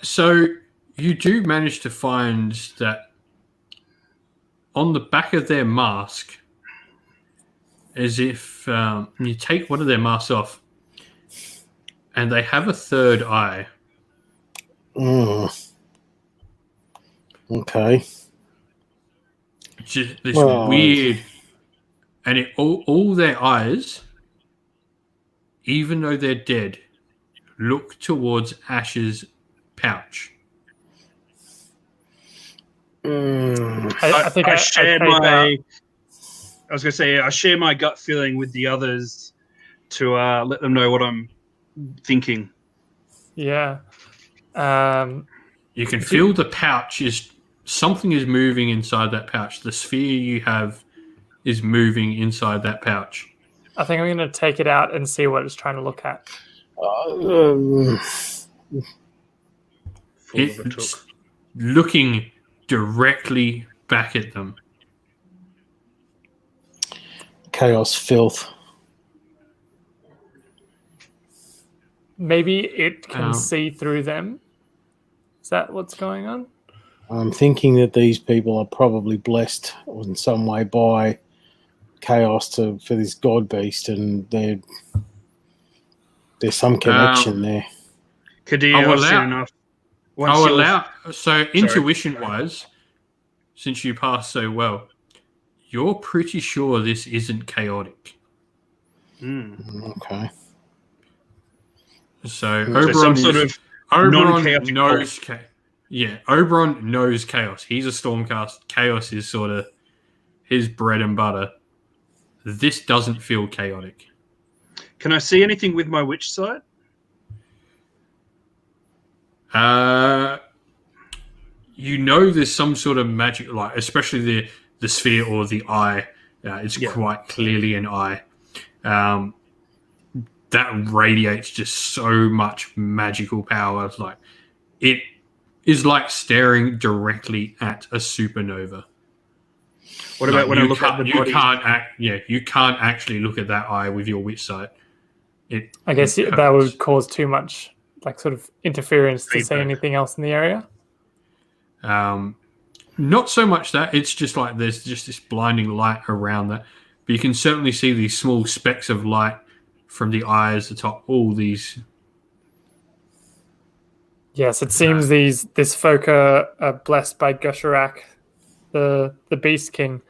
S1: So you do manage to find that on the back of their mask, as if you take one of their masks off, and they have a third eye.
S3: Okay.
S1: Just this weird, and all their eyes, even though they're dead, look towards Ash's pouch.
S4: I think I
S2: share
S4: take
S2: my. I was going to say I share my gut feeling with the others to let them know what I'm thinking.
S4: Yeah.
S1: You can feel the pouch something is moving inside that pouch. The sphere you have is moving inside that pouch.
S4: I think I'm going to take it out and see what it's trying to look at.
S1: It's looking directly back at them.
S3: Chaos filth.
S4: Maybe it can see through them. Is that what's going on?
S3: I'm thinking that these people are probably blessed in some way by chaos for this god beast, and there's some connection there.
S2: Kadir, I've seen enough.
S1: So intuition-wise, since you passed so well, you're pretty sure this isn't chaotic.
S3: Okay.
S1: So
S2: Oberon
S1: knows. Oberon knows chaos. He's a Stormcast. Chaos is sort of his bread and butter. This doesn't feel chaotic.
S2: Can I see anything with my witch sight?
S1: There's some sort of magic, like especially the sphere or the eye. It's quite clearly an eye. That radiates just so much magical power. It's like it is like staring directly at a supernova.
S2: What about when I look at the body?
S1: You can't actually look at that eye with your witch sight.
S4: I guess that would cause too much, like, sort of interference to see anything else in the area.
S1: Not so much that. It's just like there's just this blinding light around that. But you can certainly see these small specks of light from the eyes atop all these.
S4: Yes, it seems this folk are blessed by Gusharak, the Beast King.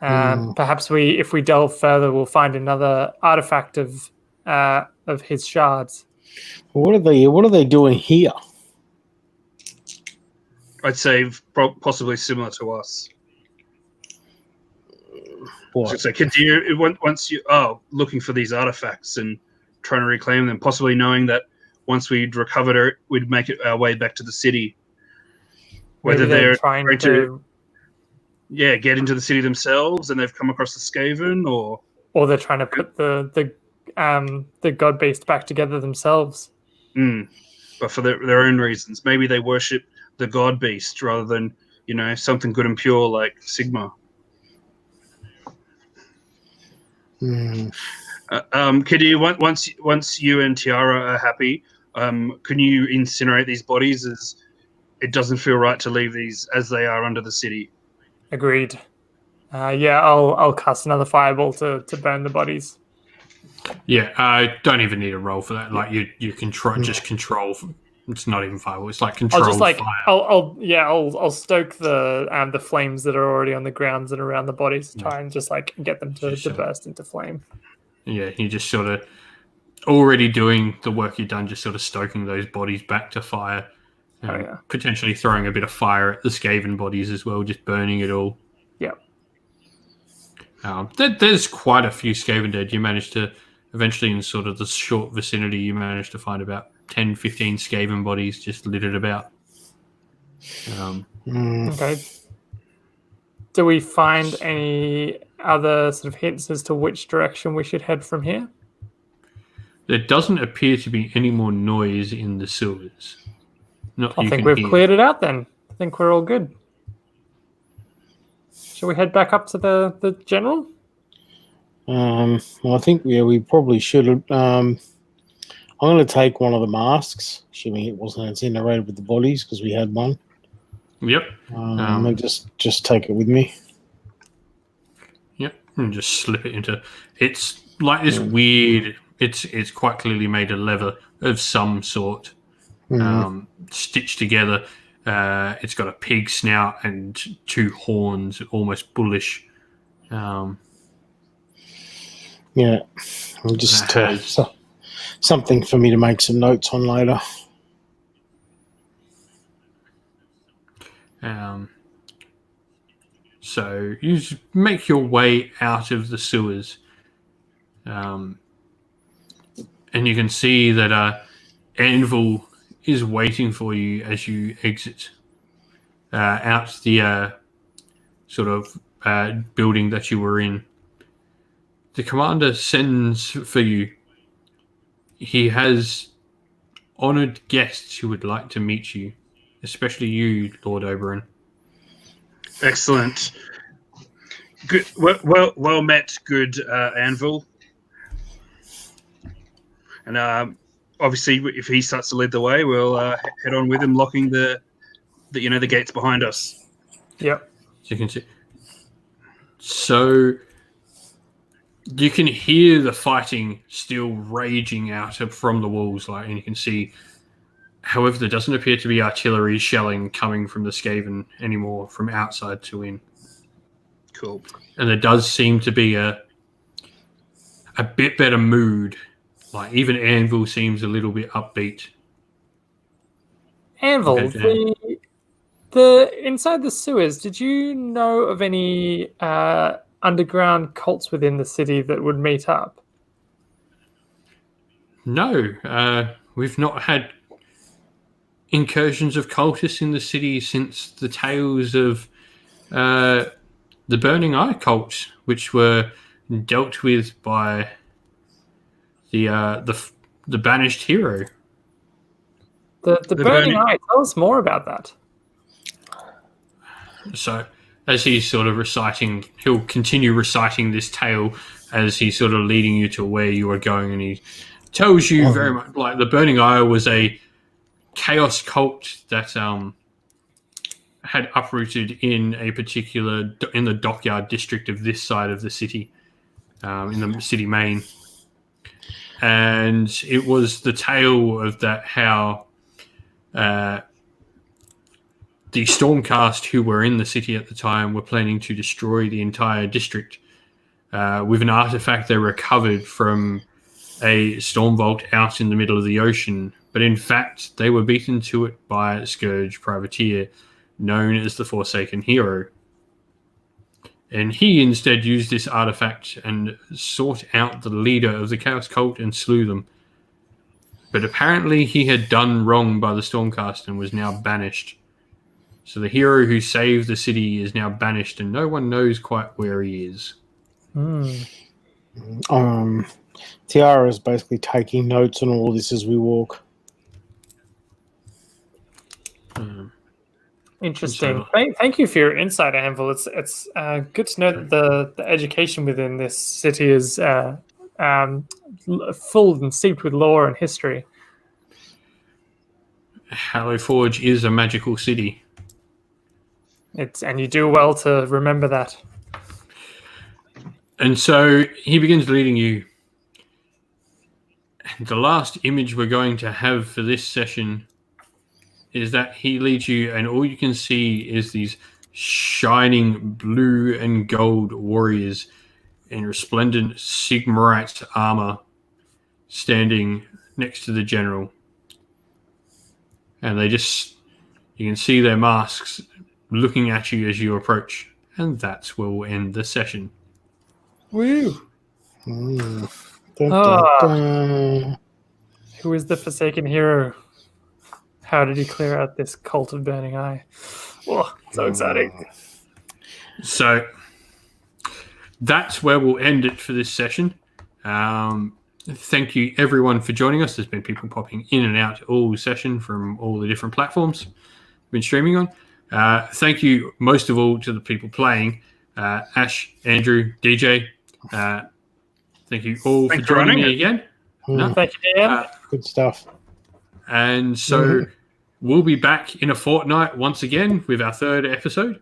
S4: Perhaps if we delve further, we'll find another artifact of his shards.
S3: What are they doing here?
S2: I'd say possibly similar to us.
S3: What?
S2: So Kadir, once you looking for these artifacts and trying to reclaim them, possibly knowing that once we'd recovered it, we'd make it our way back to the city. Whether they're trying to get into the city themselves and they've come across the Skaven,
S4: or they're trying to put the god beast back together themselves.
S2: But for their own reasons. Maybe they worship the god beast rather than something good and pure like Sigmar. Kadir, once you and Tiara are happy, can you incinerate these bodies, as it doesn't feel right to leave these as they are under the city?
S4: Agreed. I'll cast another fireball to burn the bodies.
S1: Yeah, I don't even need a roll for that. Like you can just control. It's not even fireball. It's like control. Fire.
S4: I'll stoke the flames that are already on the grounds and around the bodies. Try and just like get them to burst into flame.
S1: Yeah, you just sort of already doing the work you've done, just sort of stoking those bodies back to fire. Potentially throwing a bit of fire at the Skaven bodies as well, just burning it all.
S4: Yeah.
S1: There's quite a few Skaven dead. You managed to eventually, in sort of the short vicinity, you managed to find about 10, 15 Skaven bodies just littered about.
S4: Okay. Do we find any other sort of hints as to which direction we should head from here?
S1: There doesn't appear to be any more noise in the sewers. Not
S4: I
S1: you
S4: think
S1: can
S4: we've
S1: hear.
S4: cleared it out then. I think we're all good. Shall we head back up to the general?
S3: Well, I think we probably should have. I'm going to take one of the masks, assuming it wasn't incinerated with the bodies, because we had one.
S1: Yep.
S3: I'll just take it with me.
S1: Yep. And just slip it into. It's like this weird. It's quite clearly made of leather of some sort, stitched together. It's got a pig snout and 2 horns, almost bullish.
S3: Yeah, I'll just something for me to make some notes on later.
S1: So you just make your way out of the sewers, and you can see that Anvil is waiting for you as you exit out the sort of building that you were in. The commander sends for you. He has honoured guests who would like to meet you, especially you, Lord Oberon.
S2: Excellent. Good. Well met, good Anvil. And obviously, if he starts to lead the way, we'll head on with him, locking the gates behind us.
S4: Yep.
S1: So you can see. So you can hear the fighting still raging out from the walls, and you can see. However, there doesn't appear to be artillery shelling coming from the Skaven anymore, from outside to in.
S2: Cool.
S1: And there does seem to be a bit better mood. Like even Anvil seems a little bit upbeat.
S4: Anvil, the inside the sewers, did you know of any underground cults within the city that would meet up?
S1: No, we've not had incursions of cultists in the city since the tales of the Burning Eye cult, which were dealt with by the banished hero.
S4: The Burning Eye. Tell us more about that.
S1: So, as he's sort of reciting, he'll continue reciting this tale as he's sort of leading you to where you are going, and he tells you very much like the Burning Eye was a chaos cult that had uprooted in the dockyard district of this side of the city, in the city main. And it was the tale of that how the Stormcast who were in the city at the time were planning to destroy the entire district with an artifact they recovered from a storm vault out in the middle of the ocean. But in fact, they were beaten to it by a Scourge privateer known as the Forsaken Hero. And he instead used this artifact and sought out the leader of the Chaos Cult and slew them. But apparently he had done wrong by the Stormcast and was now banished. So the hero who saved the city is now banished and no one knows quite where he is.
S3: Tiara is basically taking notes on all this as we walk.
S4: Interesting. Thank you for your insight, Anvil. It's good to know that the education within this city is full and steeped with lore and history.
S1: Hallowforge is a magical city.
S4: And you do well to remember that.
S1: And so he begins leading you. The last image we're going to have for this session is that he leads you, and all you can see is these shining blue and gold warriors in resplendent Sigmarite armor standing next to the general. And you can see their masks looking at you as you approach. And that's where we'll end the session.
S4: Woo!
S3: Dun,
S4: Who is the Forsaken Hero? How did he clear out this cult of Burning Eye? Oh, so exciting.
S1: So, that's where we'll end it for this session. Thank you, everyone, for joining us. There's been people popping in and out all session from all the different platforms we've been streaming on. Thank you, most of all, to the people playing. Ash, Andrew, DJ. Thank you all for joining me again.
S3: No?
S4: Thank you, Dan.
S3: Good stuff.
S1: And so we'll be back in a fortnight once again with our third episode.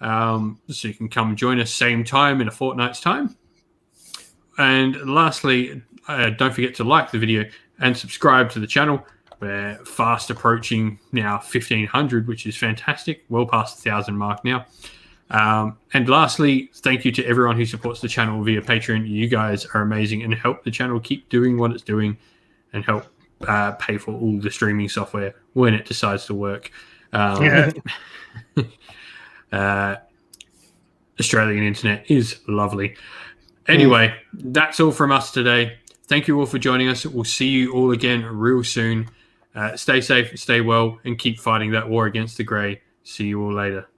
S1: So you can come join us same time in a fortnight's time. And lastly, don't forget to like the video and subscribe to the channel. We're fast approaching now 1,500, which is fantastic. Well past the 1,000 mark now. And lastly, thank you to everyone who supports the channel via Patreon. You guys are amazing and help the channel keep doing what it's doing and help pay for all the streaming software when it decides to work. Australian internet is lovely. Anyway, that's all from us today. Thank you all for joining us. We'll see you all again real soon. Stay safe, stay well, and keep fighting that war against the grey. See you all later.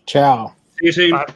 S3: Ciao.
S2: See you soon.
S4: Bye.